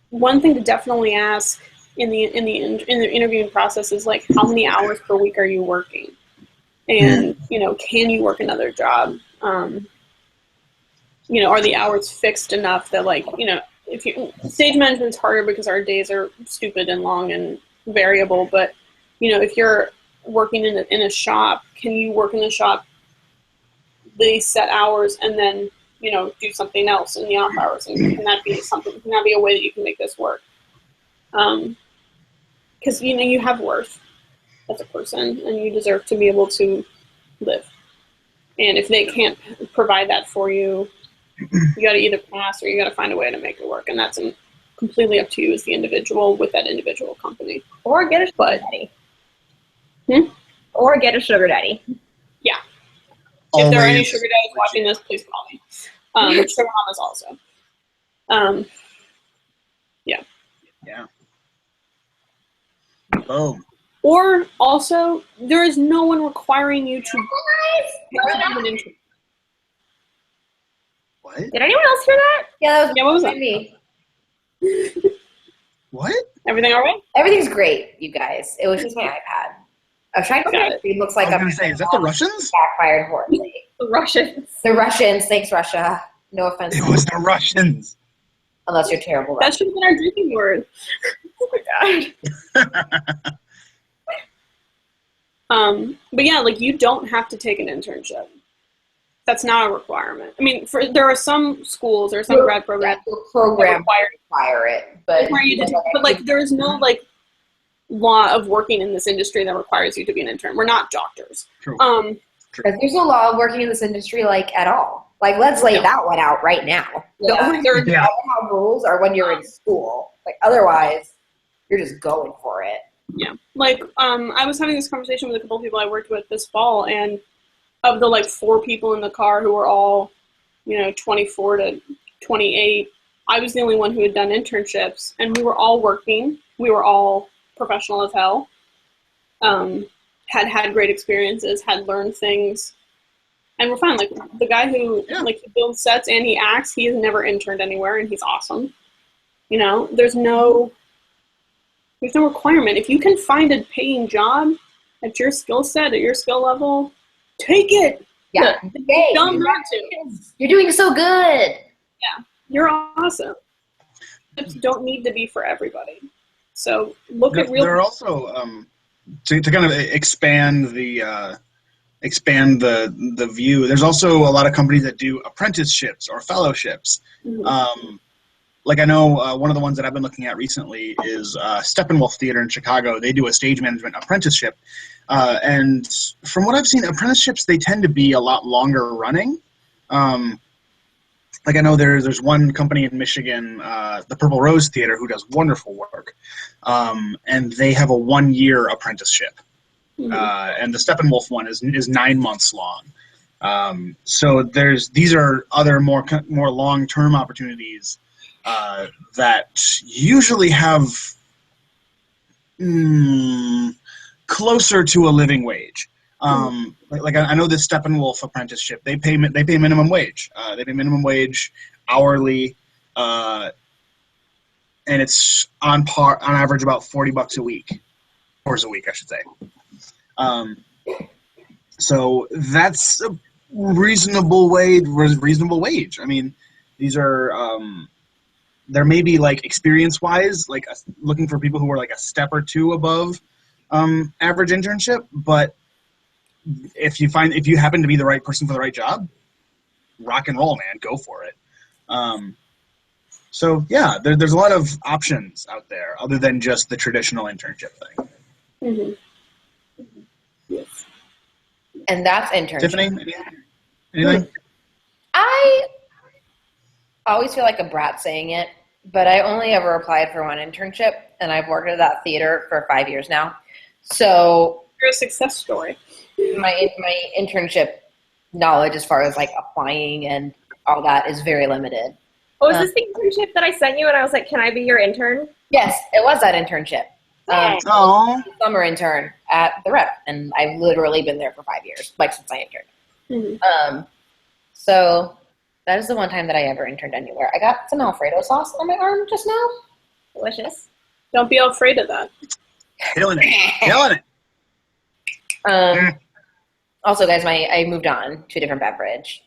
One thing to definitely ask in the interviewing process is how many hours per week are you working, and can you work another job? Are the hours fixed enough that if stage management is harder because our days are stupid and long and variable, but if you're working in a shop, can you work in the shop the set hours and then do something else in the off hours, and can that be a way that you can make this work? Because you have worth as a person, and you deserve to be able to live. And if they can't provide that for you, you got to either pass or you got to find a way to make it work. And that's completely up to you as the individual with that individual company. Or get a sugar daddy. Or get a sugar daddy. Yeah. Always. If there are any sugar daddies watching this, please call me. Sugar mamas also. Yeah. Yeah. Boom. Or also, there is no one requiring you to have an intern. What? Did anyone else hear that? Yeah, Yeah, what was that? me. What? Everything all right? Everything's great, you guys. It was just my iPad. I was trying to Got it. it looks like I was going to say, is that the Russians? backfired horribly. The Russians. The Russians, thanks Russia. No offense. It was the Russians. Unless you're terrible. That should have been our drinking word. Oh my god. But yeah, you don't have to take an internship. That's not a requirement. I mean, there are some schools or some grad programs program that require it, but there is no law of working in this industry that requires you to be an intern. We're not doctors. True. There's no law of working in this industry at all. Let's lay that one out right now. Yeah. The only how rules are when you're in school. Otherwise, you're just going for it. Yeah. I was having this conversation with a couple of people I worked with this fall, and of the 4 people in the car who were all, 24 to 28, I was the only one who had done internships, and we were all working. We were all professional as hell. Had great experiences, had learned things, and we're fine. The guy who he builds sets and he acts, he has never interned anywhere, and he's awesome. There's no requirement. If you can find a paying job at your skill set, at your skill level, take it. Yeah. Don't not to. You're doing so good. Yeah. You're awesome. Tips don't need to be for everybody. So look at real. There are also to kind of expand the view. There's also a lot of companies that do apprenticeships or fellowships. Mm-hmm. I know one of the ones that I've been looking at recently is Steppenwolf Theater in Chicago. They do a stage management apprenticeship. And from what I've seen, apprenticeships, they tend to be a lot longer running. I know there's one company in Michigan, the Purple Rose Theater, who does wonderful work. And they have a 1-year apprenticeship. Mm-hmm. And the Steppenwolf one is 9 months long. So these are other more long-term opportunities that usually have closer to a living wage. Like I know this Steppenwolf apprenticeship. They pay minimum wage. They pay minimum wage hourly, and it's on average about $40 a week, hours a week, I should say. So that's a reasonable wage. I mean, these are there may be like experience-wise, like looking for people who are like a step or two above average internship, but if you happen to be the right person for the right job, rock and roll, man, go for it. So yeah, there's a lot of options out there other than just the traditional internship thing. Mm-hmm. Yes. And that's internship. Tiffany, anything? I always feel like a brat saying it, but I only ever applied for one internship, and I've worked at that theater for 5 years now. So you're a success story. My internship knowledge as far as like applying and all that is very limited. Oh, is this the internship that I sent you and I was like, can I be your intern? Yes, it was that internship. Summer intern at the Rep, and I've literally been there for 5 years, like since I interned. Mm-hmm. So that is the one time that I ever interned anywhere. I got some Alfredo sauce on my arm just now. Delicious. Don't be afraid of that. Killing it. Also, guys, I moved on to a different beverage,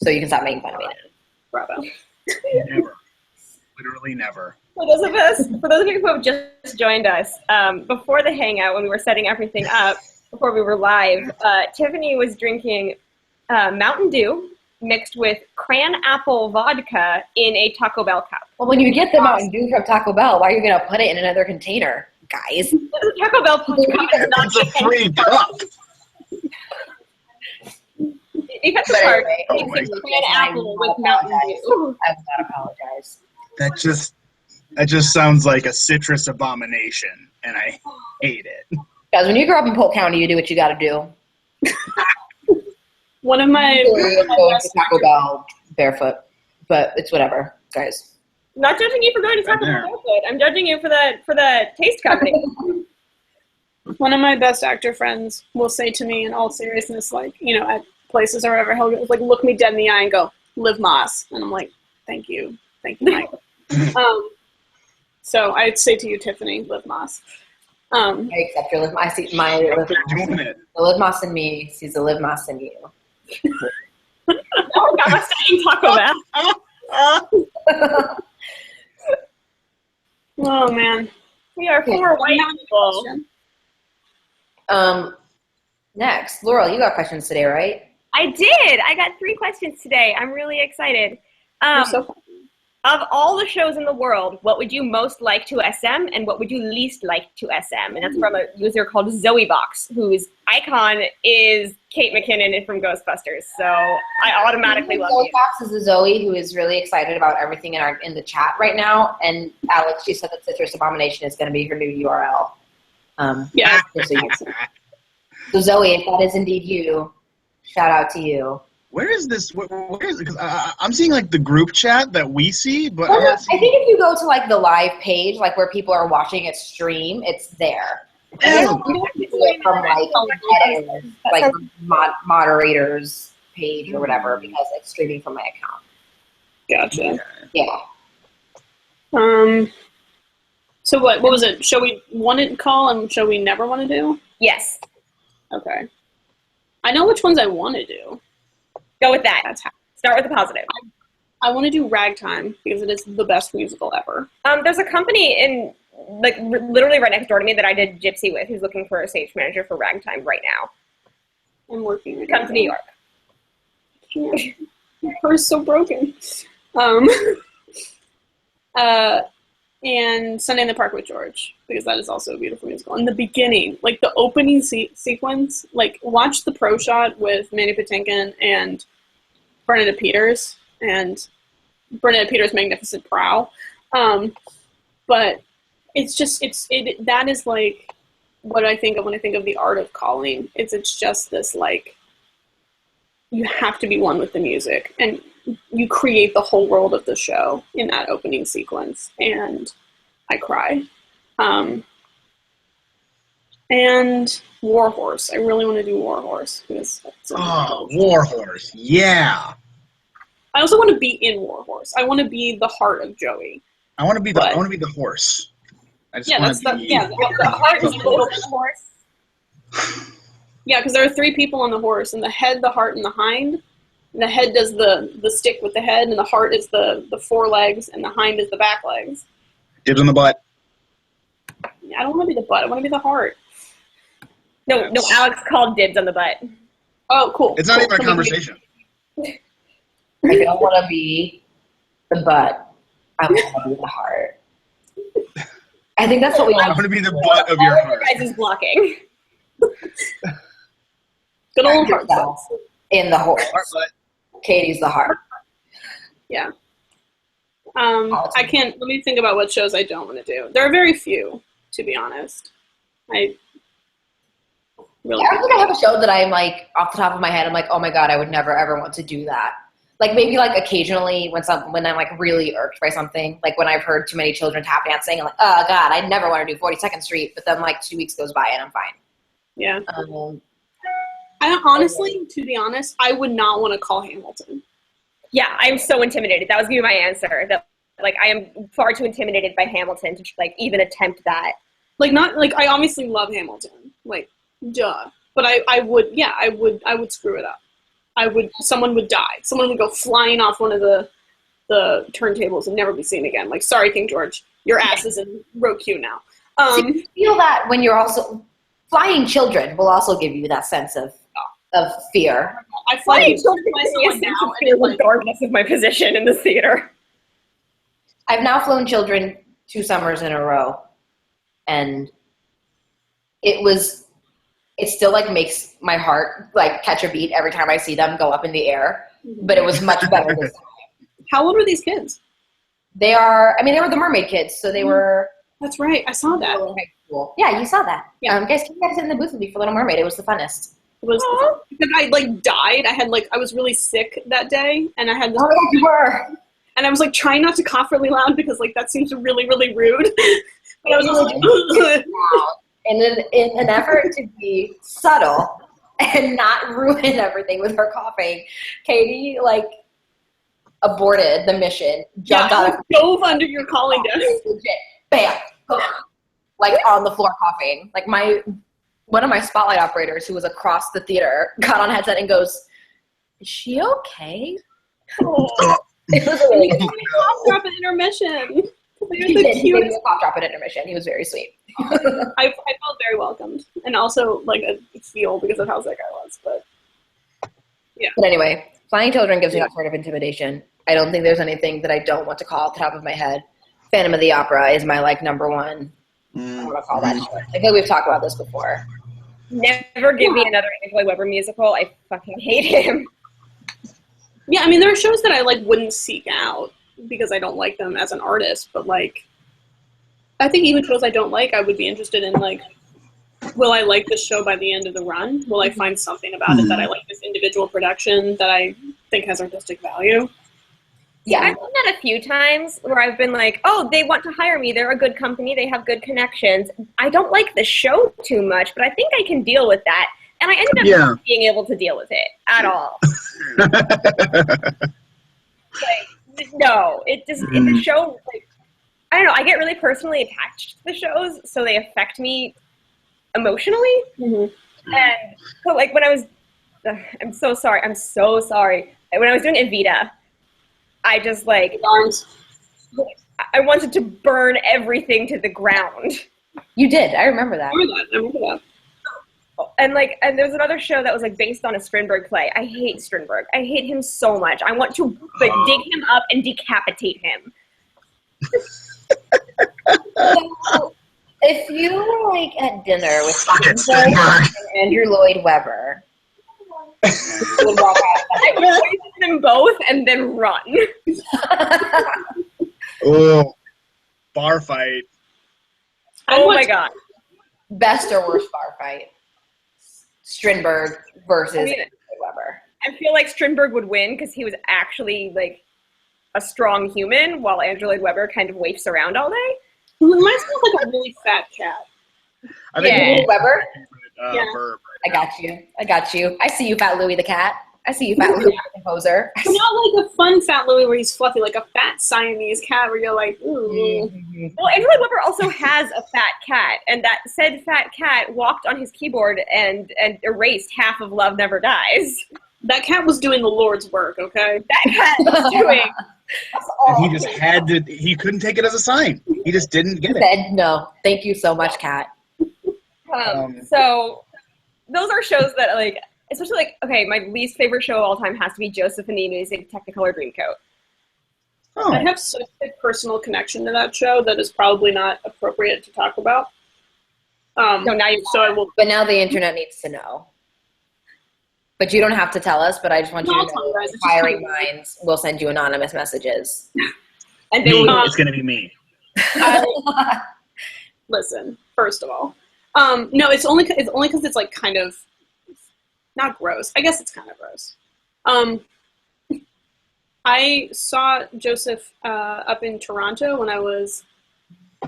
so you can stop making fun of me now. Bravo. Never. Literally never. For those of you who have just joined us, before the hangout, when we were setting everything up, before we were live, Tiffany was drinking Mountain Dew mixed with cran apple vodka in a Taco Bell cup. Well, when you get the Mountain Dew from Taco Bell, why are you going to put it in another container, guys? The Taco Bell cup is not It's a free cup. You got the part. It's cran apple with Mountain Dew. I will not apologize. That just sounds like a citrus abomination, and I hate it. Guys, when you grow up in Polk County, you do what you got to do. One of my going to Taco Bell barefoot, but it's whatever, guys. I'm not judging you for going to Taco Bell barefoot. I'm judging you for the taste company. One of my best actor friends will say to me in all seriousness, like, you know, at places or wherever, he'll like look me dead in the eye and go, "Liv Moss," and I'm like, "Thank you, Mike." So I'd say to you, Tiffany, Liv Moss. I accept your Liv Moss. I see my Liv Moss. The Liv Moss in me sees the Liv Moss in you. No, we're not saying Taco Bell. Oh man, we are four white people. Next, Laurel, you got questions today, right? I did. I got 3 questions today. I'm really excited. Of all the shows in the world, what would you most like to SM, and what would you least like to SM? And that's from a user called ZoeBox, whose icon is Kate McKinnon from Ghostbusters. So I automatically love you. ZoeBox is a Zoe who is really excited about everything in the chat right now. And Alex, she said that Citrus Abomination is going to be her new URL. Yeah. So Zoe, if that is indeed you, shout out to you. Where is this? Where is it? Because I'm seeing like the group chat that we see, but I think if you go to like the live page, like where people are watching it stream, it's there. And you have to do it from like moderators page or whatever, because it's streaming from my account. Gotcha. Yeah. So what was it? Show we want to call and show we never want to do? Yes. Okay. I know which ones I want to do. Go with that. Start with the positive. I want to do Ragtime because it is the best musical ever. There's a company in literally right next door to me that I did Gypsy with who's looking for a stage manager for Ragtime right now. I'm working. Come to New York. My purse so broken. And Sunday in the Park with George, because that is also a beautiful musical. In the beginning, like the opening sequence, like watch the pro shot with Mandy Patinkin and Bernadette Peters and Bernadette Peters' magnificent prow. But it's just, that is like what I think of when I think of the art of calling. It's just this like, you have to be one with the music, and you create the whole world of the show in that opening sequence, and I cry. And Warhorse. I really want to do Warhorse. Warhorse. Yeah. I also want to be in Warhorse. I want to be the heart of Joey. I want to be the horse. I just want to be. The heart is the horse. Yeah, because there are 3 people on the horse, and the head, the heart, and the hind. And the head does the stick with the head, and the heart is the forelegs, and the hind is the back legs. Dibs on the butt. I don't want to be the butt. I want to be the heart. No, Alex called dibs on the butt. Oh, cool. It's not even a conversation. I don't want to be the butt. I want to be the heart. I think that's what we I want to be the butt of your heart. Guys is blocking. Good old heart butt. In the horse. Heart butt. Katie's the heart. Yeah. I can't. Let me think about what shows I don't want to do. There are very few, to be honest. I don't think I have a show that I'm like, off the top of my head, I'm like, oh my god, I would never ever want to do that. Like maybe like occasionally when I'm like really irked by something, like when I've heard too many children tap dancing, I'm like, oh god, I'd never want to do 42nd Street. But then like 2 weeks goes by and I'm fine. Yeah. I honestly, to be honest, I would not want to call Hamilton. Yeah, I'm so intimidated. That was going to be my answer. That like I am far too intimidated by Hamilton to like even attempt that. Like not like I obviously love Hamilton. Like duh. But I would screw it up. Someone would die. Someone would go flying off one of the turntables and never be seen again. Like, sorry, King George, your ass is in row Q now. So you feel that when you're also flying children will also give you that sense of fear. I flying children now, regardless of my position in the theater. I've now flown children 2 summers in a row, and it still like makes my heart like catch a beat every time I see them go up in the air, but it was much better this time. How old were these kids? They were the mermaid kids, so they were. That's right, I saw that. High school. Yeah, you saw that. Yeah. Guys, can you guys sit in the booth with me for Little Mermaid? It was the funnest. It was because I like died. I was really sick that day, and I had this. Oh, you were. And I was like trying not to cough really loud because like that seems really, really rude. But I was like, in an effort to be subtle and not ruin everything with her coughing, Katie like aborted the mission, jumped out of dove under your calling desk. Legit, bam, like on the floor coughing. Like one of my spotlight operators who was across the theater got on headset and goes, "Is she okay?" Oh. It was a really good cough drop at intermission. He did a cough drop at intermission. He was very sweet. I felt very welcomed, and also like a feel because of how sick I was. But yeah. But anyway, flying children gives me that sort of intimidation. I don't think there's anything that I don't want to call off the top of my head. Phantom of the Opera is my like number one. I want to call that show. I think we've talked about this before. Never give me another Andrew Lloyd Webber musical. I fucking hate him. Yeah, I mean, there are shows that I like wouldn't seek out because I don't like them as an artist, but like, I think even shows I don't like, I would be interested in like, will I like this show by the end of the run? Will I find something about it that I like this individual production that I think has artistic value? Yeah, I've done that a few times where I've been like, oh, they want to hire me. They're a good company. They have good connections. I don't like the show too much, but I think I can deal with that. And I ended up not being able to deal with it at all. Like, no, it just, in the show, like, I don't know, I get really personally attached to the shows, so they affect me emotionally. Mm-hmm. And so, like, when I was, I'm so sorry. When I was doing Evita, I just, like, I wanted to burn everything to the ground. You did. I remember that. I remember that. And like, and there was another show that was like based on a Strindberg play. I hate Strindberg. I hate him so much. I want to like dig him up and decapitate him. So, if you were like at dinner with Strindberg and Andrew Lloyd Webber, you would walk out. I would poison them both and then run. Oh, bar fight. Oh my god. Best or worst bar fight? Strindberg versus Andrew Lloyd Webber. I feel like Strindberg would win because he was actually like a strong human, while Andrew Lloyd Webber kind of waifs around all day. He reminds me of like a really fat cat. I think Yeah. Weber? Yeah. verb. I got you. I see you, Fat Louie the cat. I see you, Fat Louie the composer. But not like a fun Fat Louie where he's fluffy, like a fat Siamese cat where you're like, ooh. Well, Andrew Lloyd Webber also has a fat cat, and that said fat cat walked on his keyboard and erased half of Love Never Dies. That cat was doing the Lord's work, okay? That cat was doing. And he just had to. He couldn't take it as a sign. He just didn't get it. Said no. Thank you so much, Cat. So those are shows that, like, especially, like, okay, my least favorite show of all time has to be Joseph and the Amazing Technicolor Dreamcoat. Oh. I have such a personal connection to that show that is probably not appropriate to talk about. So now you So I will. But now the internet needs to know. But you don't have to tell us, but I just want you No, to I'll tell know you guys. It's inquiring just minds will send you anonymous messages. and they Me. will. It's gonna be me. Listen, first of all, no, it's only because it's like kind of not gross. I guess it's kind of gross. I saw Joseph up in Toronto when I was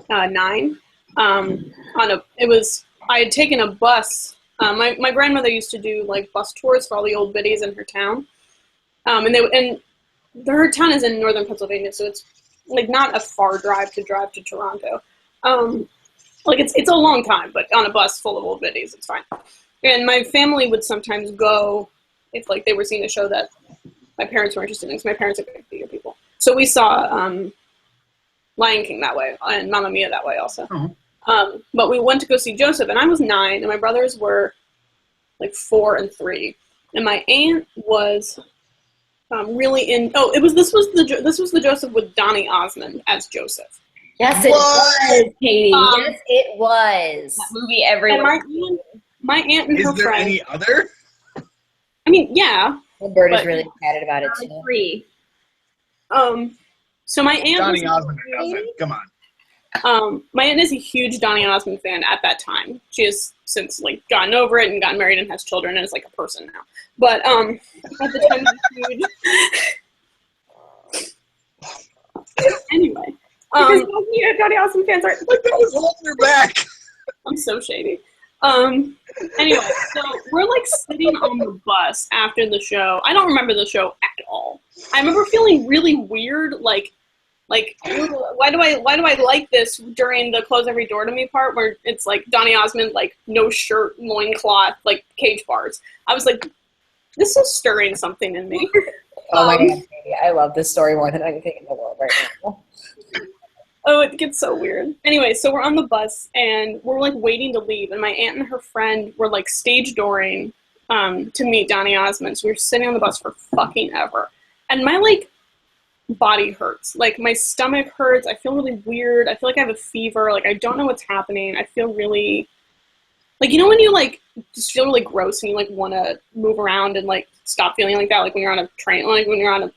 9. I had taken a bus. My grandmother used to do like bus tours for all the old biddies in her town, and her town is in northern Pennsylvania, so it's like not a far drive to Toronto. Like it's a long time, but on a bus full of old biddies, it's fine. And my family would sometimes go if like they were seeing a show that my parents were interested in, because my parents are big theater people. So we saw Lion King that way and Mamma Mia that way also. Oh. But we went to go see Joseph, and I was 9, and my brothers were like 4 and 3, and my aunt was really in. Oh, this was the Joseph with Donny Osmond as Joseph. Yes, it was, Katie. Yes, it was. That movie everyone. And my aunt and Is her there friend. any other? I mean, yeah. The bird is But- really excited about it too. Free. So my aunt. Donny was Osmond doesn't. Come on. My aunt is a huge Donny Osmond fan at that time. She has since like gotten over it and gotten married and has children and is like a person now. But at the time, she was huge. Anyway, Because Johnny Awesome fans are. Like that was holding her back. I'm so shady. Anyway, so we're like sitting on the bus after the show. I don't remember the show at all. I remember feeling really weird, like why do I like this during the close every door to me part where it's like Donny Osmond, like no shirt, loincloth, like cage bars. I was like, this is stirring something in me. Oh my god, Katie, I love this story more than anything in the world right now. Oh, it gets so weird. Anyway, so we're on the bus and we're like waiting to leave, and my aunt and her friend were like stage dooring to meet Donny Osmond. So we were sitting on the bus for fucking ever, and my like body hurts. Like my stomach hurts. I feel really weird. I feel like I have a fever. Like I don't know what's happening. I feel really like, you know when you like just feel really gross and you like want to move around and like stop feeling like that. Like when you're on a train, like when you're on a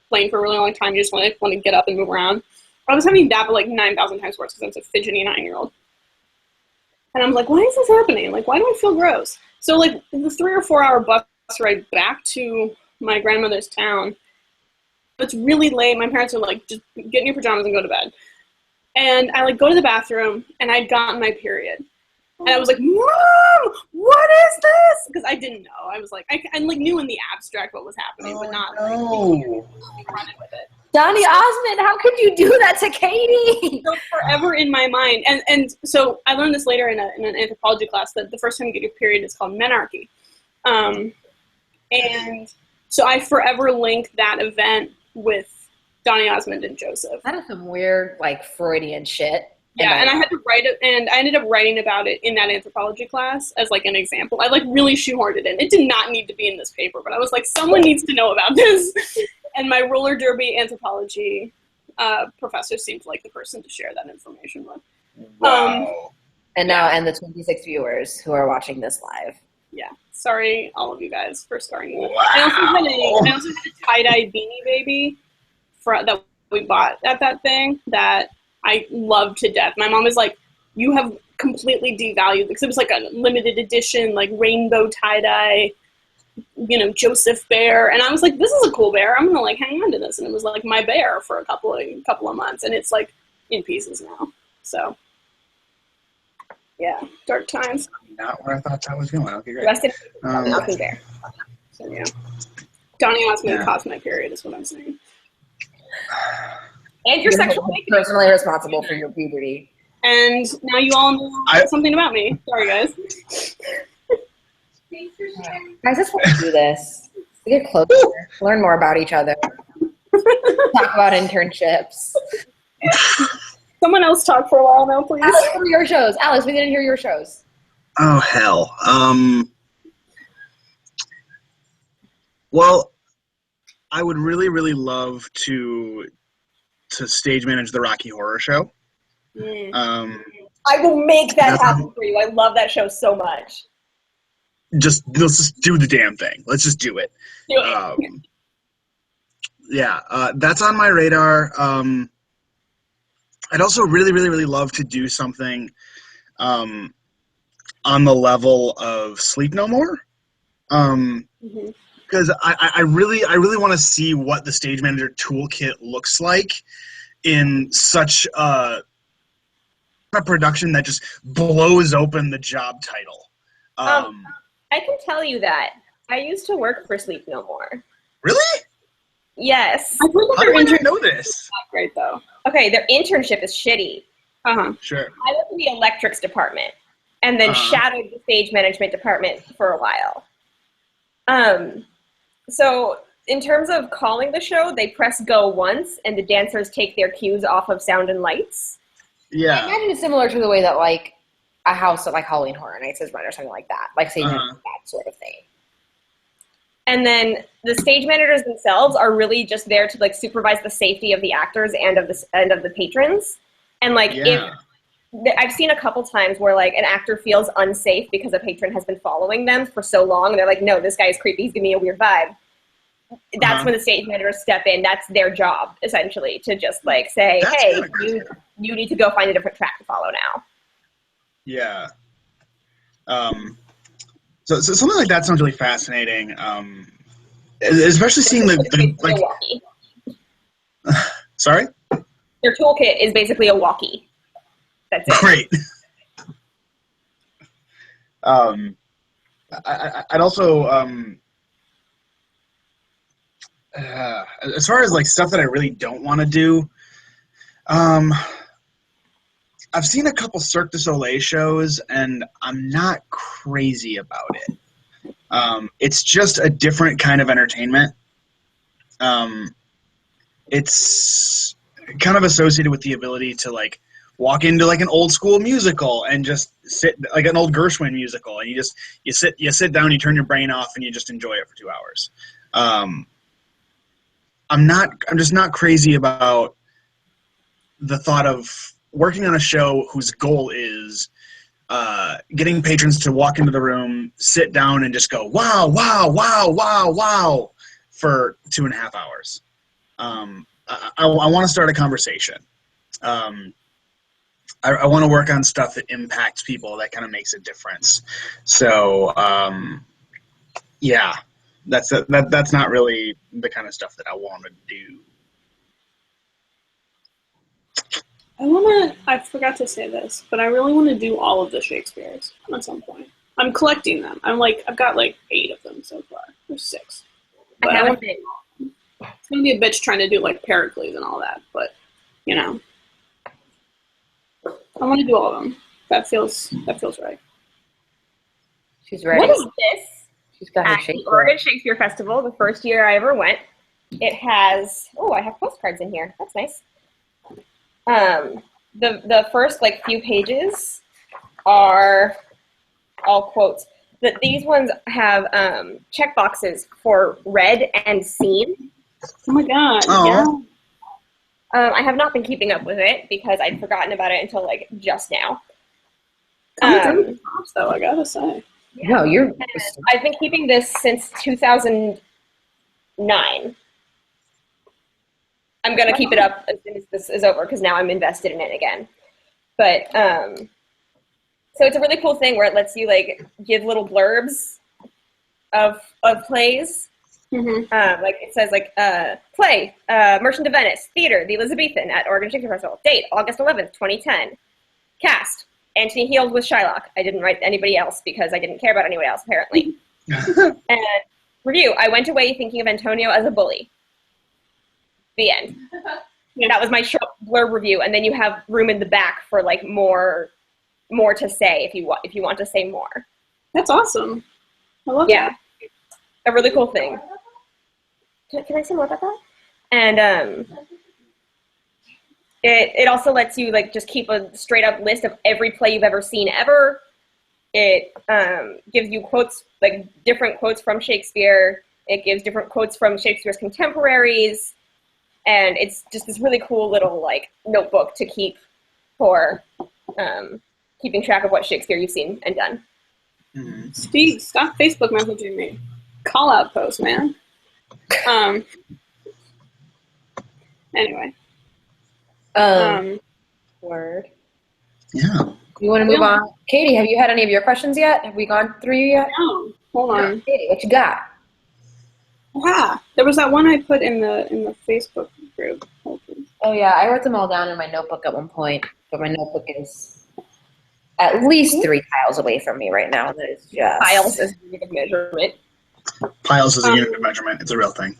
plane for a really long time, you just want to get up and move around. I was having that, but like 9,000 times worse because I was a fidgety 9-year-old. And I'm like, why is this happening? Like, why do I feel gross? So like the 3 or 4 hour bus ride back to my grandmother's town, it's really late. My parents are like, just get in your pajamas and go to bed. And I like go to the bathroom and I'd gotten my period. And I was like, Mom, what is this? Because I didn't know. I was like, I like knew in the abstract what was happening, but not like running with it. Donny Osmond, how could you do that to Katie? So forever in my mind, and so I learned this later in an anthropology class that the first time you get your period is called menarche, and so I forever link that event with Donny Osmond and Joseph. That is some weird, like, Freudian shit. Yeah, and I had to write it, and I ended up writing about it in that anthropology class as like an example. I like really shoehorned it in. It did not need to be in this paper, but I was like, someone needs to know about this. And my roller derby anthropology professor seemed like the person to share that information with. Wow. And now, and the 26 viewers who are watching this live. Yeah, sorry, all of you guys, for starting with. Wow. I also had a tie-dye beanie baby that we bought at that thing that I loved to death. My mom was like, you have completely devalued, because it was like a limited edition, like rainbow tie-dye, you know, Joseph bear. And I was like, this is a cool bear. I'm going to like hang on to this. And it was like my bear for a couple of months. And it's like in pieces now. So, Yeah, dark times. Not where I thought that was going. Okay, great. Rest in peace, SMblr. So yeah. Donnie asked me Yeah. to cause my period is what I'm saying. And your sexual personally responsible for your puberty. And now you all know something about me. Sorry, guys. Thanks for sharing. I just want to do this. We get closer, learn more about each other, talk about internships. Someone else talk for a while now, please. Alex, what are your shows? Alex, we didn't hear your shows. Oh hell. Well, I would really, really love to stage manage the Rocky Horror Show. I will make that happen for you. I love that show so much. Let's just do the damn thing. Let's just do it. Do it. Yeah, that's on my radar. I'd also really, really, really love to do something on the level of Sleep No More. Because I really want to see what the stage manager toolkit looks like in such a production that just blows open the job title. I can tell you that. I used to work for Sleep No More. Really? Yes. I think How do I not know this? not great though. Okay, their internship is shitty. Sure. I worked in the electrics department and then shadowed the stage management department for a while. So in terms of calling the show, they press go once and the dancers take their cues off of sound and lights. Yeah. I imagine it's similar to the way that like a house at like Halloween Horror Nights is run or something like that. Like say that sort of thing. And then the stage managers themselves are really just there to like supervise the safety of the actors and of the patrons. And like if I've seen a couple times where like an actor feels unsafe because a patron has been following them for so long, and they're like, "No, this guy is creepy. He's giving me a weird vibe." That's when the stage managers step in. That's their job essentially to just like say, That's "Hey, you need to go find a different track to follow now." Yeah. So something like that sounds really fascinating. Especially seeing the like. Walkie. Sorry. Their toolkit is basically a walkie. That's it. Great. I'd also as far as like stuff that I really don't want to do. I've seen a couple Cirque du Soleil shows, and I'm not crazy about it. It's just a different kind of entertainment. It's kind of associated with the ability to like walk into like an old school musical and just sit like an old Gershwin musical, and you sit down, you turn your brain off, and you just enjoy it for 2 hours. I'm just not crazy about the thought of working on a show whose goal is getting patrons to walk into the room, sit down, and just go, wow, wow, wow, wow, wow, for 2.5 hours. I want to start a conversation. I want to work on stuff that impacts people, that kind of makes a difference. So, yeah, that's not really the kind of stuff that I want to do. I forgot to say this, but I really want to do all of the Shakespeares at some point. I'm collecting them. I've got like 8 of them so far. There's 6. But it's going to be a bitch trying to do like Pericles and all that, but you know. I want to do all of them. That feels right. She's ready. What is this? She's got her At the Shakespeare. Oregon Shakespeare Festival, the first year I ever went. It has I have postcards in here. That's nice. The first like few pages are all quotes. These ones have check boxes for read and seen. Oh my god! Oh. Yeah. I have not been keeping up with it because I'd forgotten about it until like just now. I'm through the tops though, I gotta say. No, you're. I've been keeping this since 2009. I'm gonna keep it up as soon as this is over because now I'm invested in it again. But so it's a really cool thing where it lets you like give little blurbs of plays. Mm-hmm. Like it says like play Merchant of Venice Theater, the Elizabethan at Oregon Shakespeare Festival. Date August 11th, 2010. Cast Anthony Heald was Shylock. I didn't write anybody else because I didn't care about anyone else, apparently. And review, I went away thinking of Antonio as a bully. The end. That was my short blurb review, and then you have room in the back for like more to say if you want to say more. That's awesome. I love that. A really cool thing. Can I say more about that? And it also lets you like just keep a straight up list of every play you've ever seen ever. It gives you quotes, like different quotes from Shakespeare. It gives different quotes from Shakespeare's contemporaries. And it's just this really cool little like notebook to keep for keeping track of what Shakespeare you've seen and done. Mm-hmm. Steve, stop Facebook messaging me. Call out post, man. Anyway. Word. Yeah. You want to move on? Katie, have you had any of your questions yet? Have we gone through you yet? No. Hold on. Katie, what you got? There was that one I put in the Facebook group. Oh yeah, I wrote them all down in my notebook at one point, but my notebook is at least 3 tiles away from me right now. That is just Tiles is a unit of measurement. Piles is a unit of measurement. It's a real thing.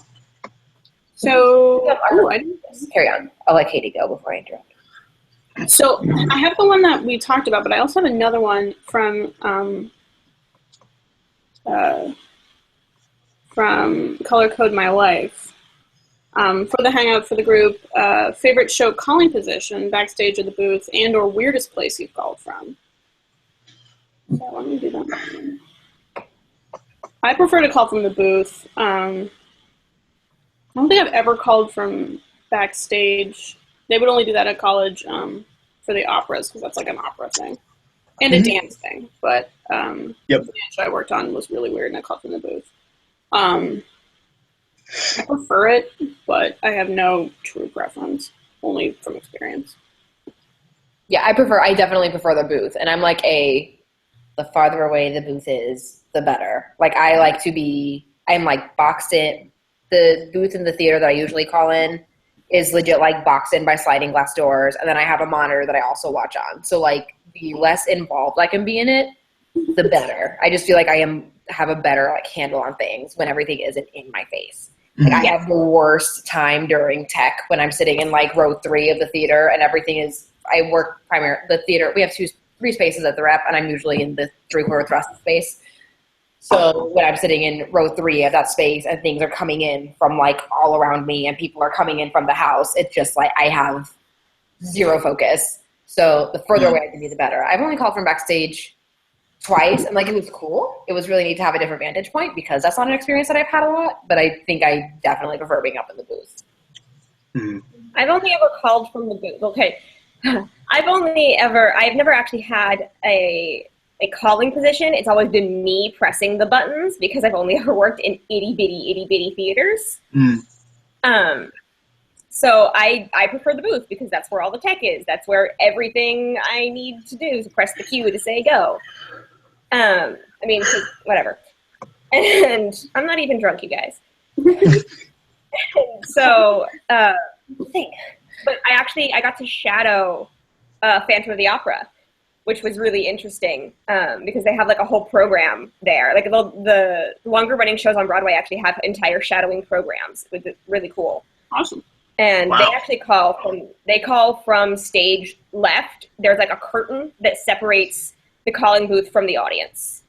So, carry on. I'll let Katie go before I interrupt. So I have the one that we talked about, but I also have another one from Color Code My Life. For the Hangout for the group, favorite show calling position, backstage of the booth, and or weirdest place you've called from. So let me do that. I prefer to call from the booth. I don't think I've ever called from backstage. They would only do that at college for the operas because that's like an opera thing and a dance thing. But the dance show I worked on was really weird, and I called from the booth. I prefer it, but I have no true preference, only from experience. Yeah, I definitely prefer the booth, and I'm like the farther away the booth is, the better. Like I'm like boxed in. The booth in the theater that I usually call in is legit like boxed in by sliding glass doors, and then I have a monitor that I also watch on. So like the less involved I can be in it, the better. I just feel like I have a better like handle on things when everything isn't in my face. Like I have the worst time during tech when I'm sitting in like row 3 of the theater and everything is. I work the theater. We have 3 spaces at the rep, and I'm usually in the 3/4 thrust space. So when I'm sitting in row 3 of that space and things are coming in from like all around me and people are coming in from the house, it's just like I have zero focus. So the further away I can be, the better. I've only called from backstage twice, and like it was cool. It was really neat to have a different vantage point because that's not an experience that I've had a lot, but I think I definitely prefer being up in the booth. Mm-hmm. I've only ever called from the booth. Okay. I've never actually had a calling position. It's always been me pressing the buttons because I've only ever worked in itty bitty theaters. So I prefer the booth because that's where all the tech is. That's where everything I need to do is press the cue to say go. Whatever. And I'm not even drunk, you guys. So, but I got to shadow Phantom of the Opera, which was really interesting because they have like a whole program there. Like the longer running shows on Broadway actually have entire shadowing programs, which is really cool. Awesome. And they actually call from stage left. There's like a curtain that separates the calling booth from the audience.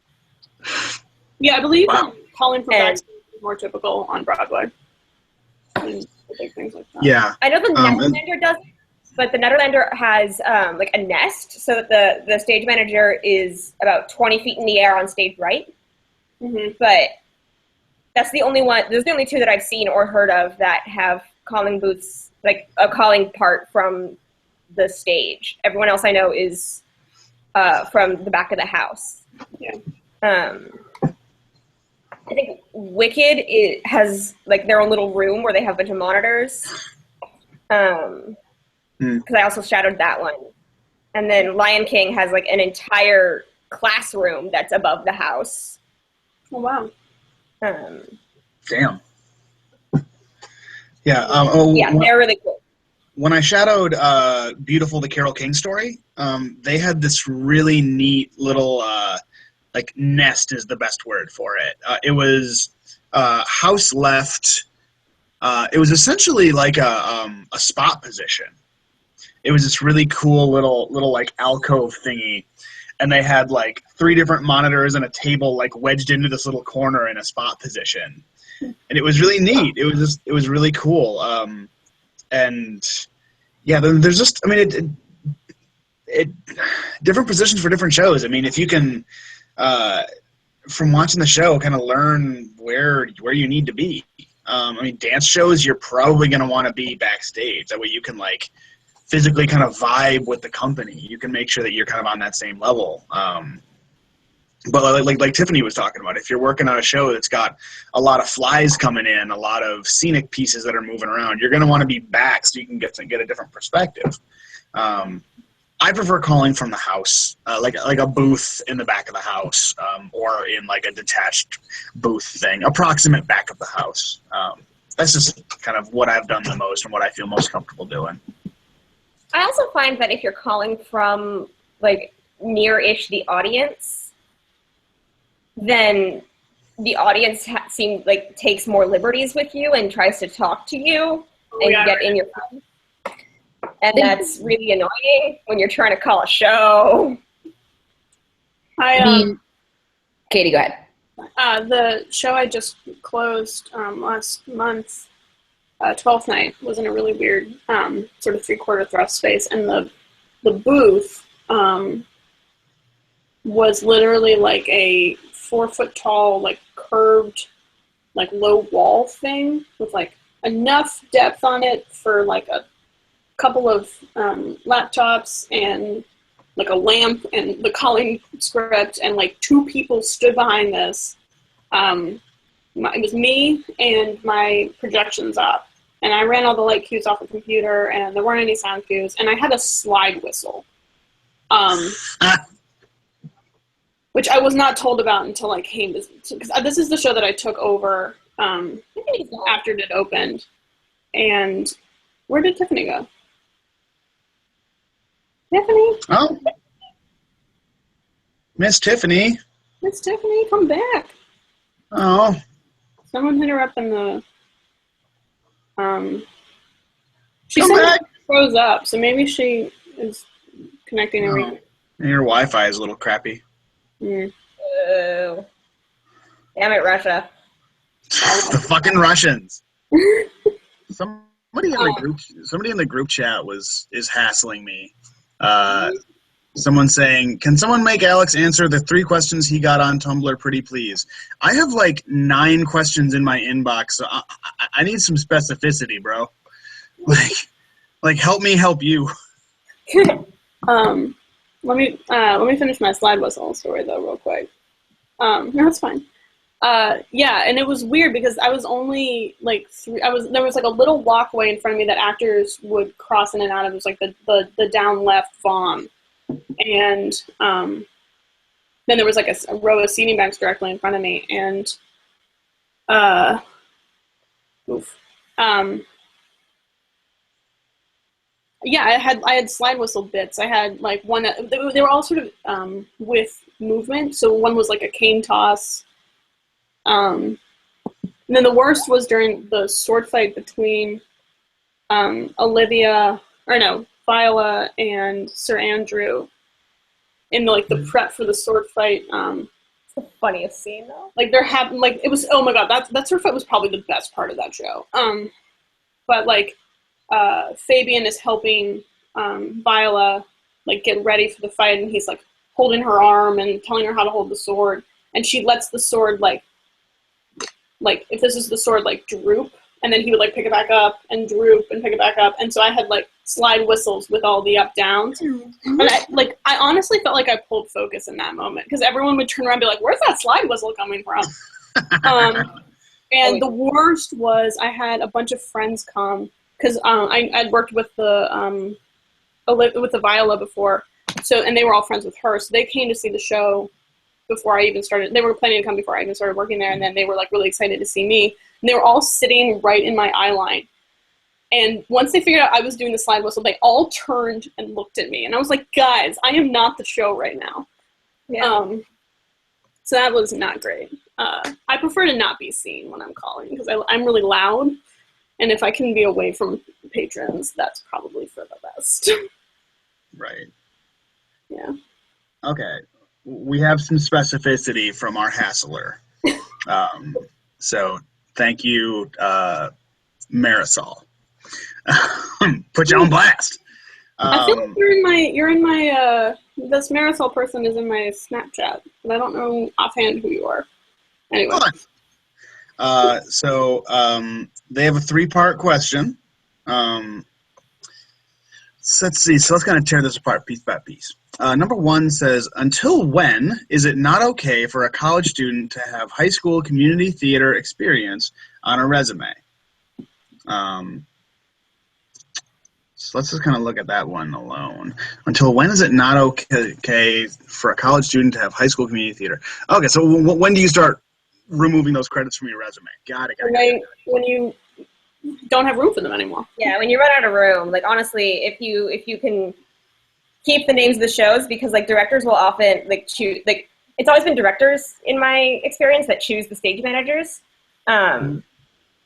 Yeah, I believe calling from backstage is more typical on Broadway. And big things like that. Yeah. I know the Nederlander does, but the Nederlander has like a nest, so that the stage manager is about 20 feet in the air on stage right. Mm-hmm. But that's the only one. There's the only 2 that I've seen or heard of that have calling booths, like a calling part from the stage. Everyone else I know is from the back of the house. Yeah. I think Wicked has like their own little room where they have a bunch of monitors. Because I also shadowed that one. And then Lion King has like an entire classroom that's above the house. Oh, wow. Damn. Yeah. Yeah, they're really cool. when I shadowed Beautiful the Carole King story, they had this really neat little like nest is the best word for it. It was house left. It was essentially like a spot position. It was this really cool little like alcove thingy, and they had like 3 different monitors and a table like wedged into this little corner in a spot position, and it was really neat. It was really cool. And yeah, there's just, I mean, it different positions for different shows. I mean, if you can, from watching the show, kind of learn where you need to be. I mean, dance shows, you're probably going to want to be backstage. That way you can like physically kind of vibe with the company. You can make sure that you're kind of on that same level. But like Tiffany was talking about, if you're working on a show that's got a lot of flies coming in, a lot of scenic pieces that are moving around, you're going to want to be back so you can get a different perspective. I prefer calling from the house, like a booth in the back of the house, or in like a detached booth thing, approximate back of the house. That's just kind of what I've done the most and what I feel most comfortable doing. I also find that if you're calling from like near-ish the audience, then the audience seems like takes more liberties with you and tries to talk to you and get in your phone. And that's really annoying when you're trying to call a show. Katie, go ahead. The show I just closed last month, 12th Night, was in a really weird sort of 3/4 thrust space, and the booth was literally like a 4-foot tall, like curved, like low wall thing with like enough depth on it for like a couple of laptops and like a lamp and the calling script, and like 2 people stood behind this. It was me and my projections up, and I ran all the light cues off the computer, and there weren't any sound cues, and I had a slide whistle, which I was not told about until I came to, because this is the show that I took over after it opened. And where did Tiffany go? Tiffany? Oh, Miss Tiffany. Miss Tiffany, come back. Oh. Someone hit her up in the... she Come said back. it froze up, so maybe she is connecting everything. Your Wi-Fi is a little crappy. Mm. Oh. Damn it, Russia. The fucking Russians. Somebody in the group chat is hassling me. Someone saying, "Can someone make Alex answer the 3 questions he got on Tumblr, pretty please?" I have like 9 questions in my inbox, so I need some specificity, bro. Like help me help you. Let me finish my slide whistle story though real quick. No, it's fine. Yeah, and it was weird because I was only like there was like a little walkway in front of me that actors would cross in and out of. It was like the down left vom, and then there was like a row of seating banks directly in front of me, and yeah, I had slide whistle bits. I had like one that they were all sort of with movement. So one was like a cane toss. And then the worst was during the sword fight between Viola and Sir Andrew in the prep for the sword fight. It's the funniest scene though. Like there happened, like it was, oh my god, that sword fight was probably the best part of that show. But like Fabian is helping Viola like get ready for the fight, and he's like holding her arm and telling her how to hold the sword, and she lets the sword like if this is the sword like droop, and then he would like pick it back up and droop and pick it back up, and so I had like slide whistles with all the up downs, and I honestly felt like I pulled focus in that moment because everyone would turn around and be like, "Where's that slide whistle coming from?" And the worst was I had a bunch of friends come because I'd worked with the Viola before, and they were all friends with her, so they came to see the show before I even started. They were planning to come before I even started working there, and then they were like really excited to see me. And they were all sitting right in my eye line. And once they figured out I was doing the slide whistle, they all turned and looked at me. And I was like, guys, I am not the show right now. Yeah. So that was not great. I prefer to not be seen when I'm calling because I'm really loud. And if I can be away from patrons, that's probably for the best. Right. Yeah. Okay. We have some specificity from our hassler. So thank you, Marisol. Put you on blast. I feel like you're in my this Marisol person is in my Snapchat, but I don't know offhand who you are. Anyway. So they have a 3-part question. So let's see. So let's kind of tear this apart piece by piece. Number 1 says, until when is it not okay for a college student to have high school community theater experience on a resume? So let's just kind of look at that one alone. Until when is it not okay for a college student to have high school community theater? Okay, so when do you start removing those credits from your resume? Got it. When you don't have room for them anymore. Yeah, when you run out of room, like honestly, if you can keep the names of the shows, because like directors will often like choose, like it's always been directors in my experience that choose the stage managers.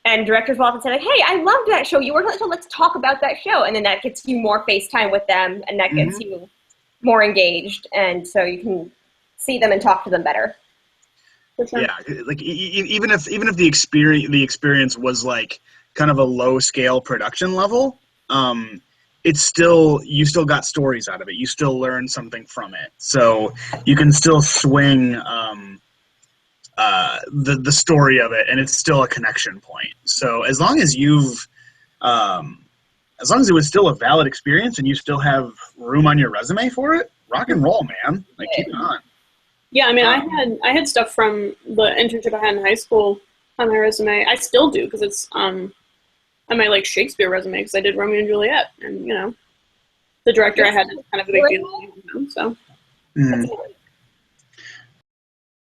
And directors will often say like, hey, I loved that show. You worked on it, so let's talk about that show. And then that gets you more FaceTime with them, and that gets you more engaged. And so you can see them and talk to them better. Yeah, like even if the experience was like kind of a low scale production level, it's still, you still got stories out of it. You still learn something from it. So you can still swing the story of it, and it's still a connection point. So as long as you've as long as it was still a valid experience and you still have room on your resume for it, rock and roll, man. Like, keep it on. Yeah, I mean, I had stuff from the internship I had in high school on my resume. I still do, because it's on my like Shakespeare resume, because I did Romeo and Juliet, and you know, the director I had is kind of a big deal. So.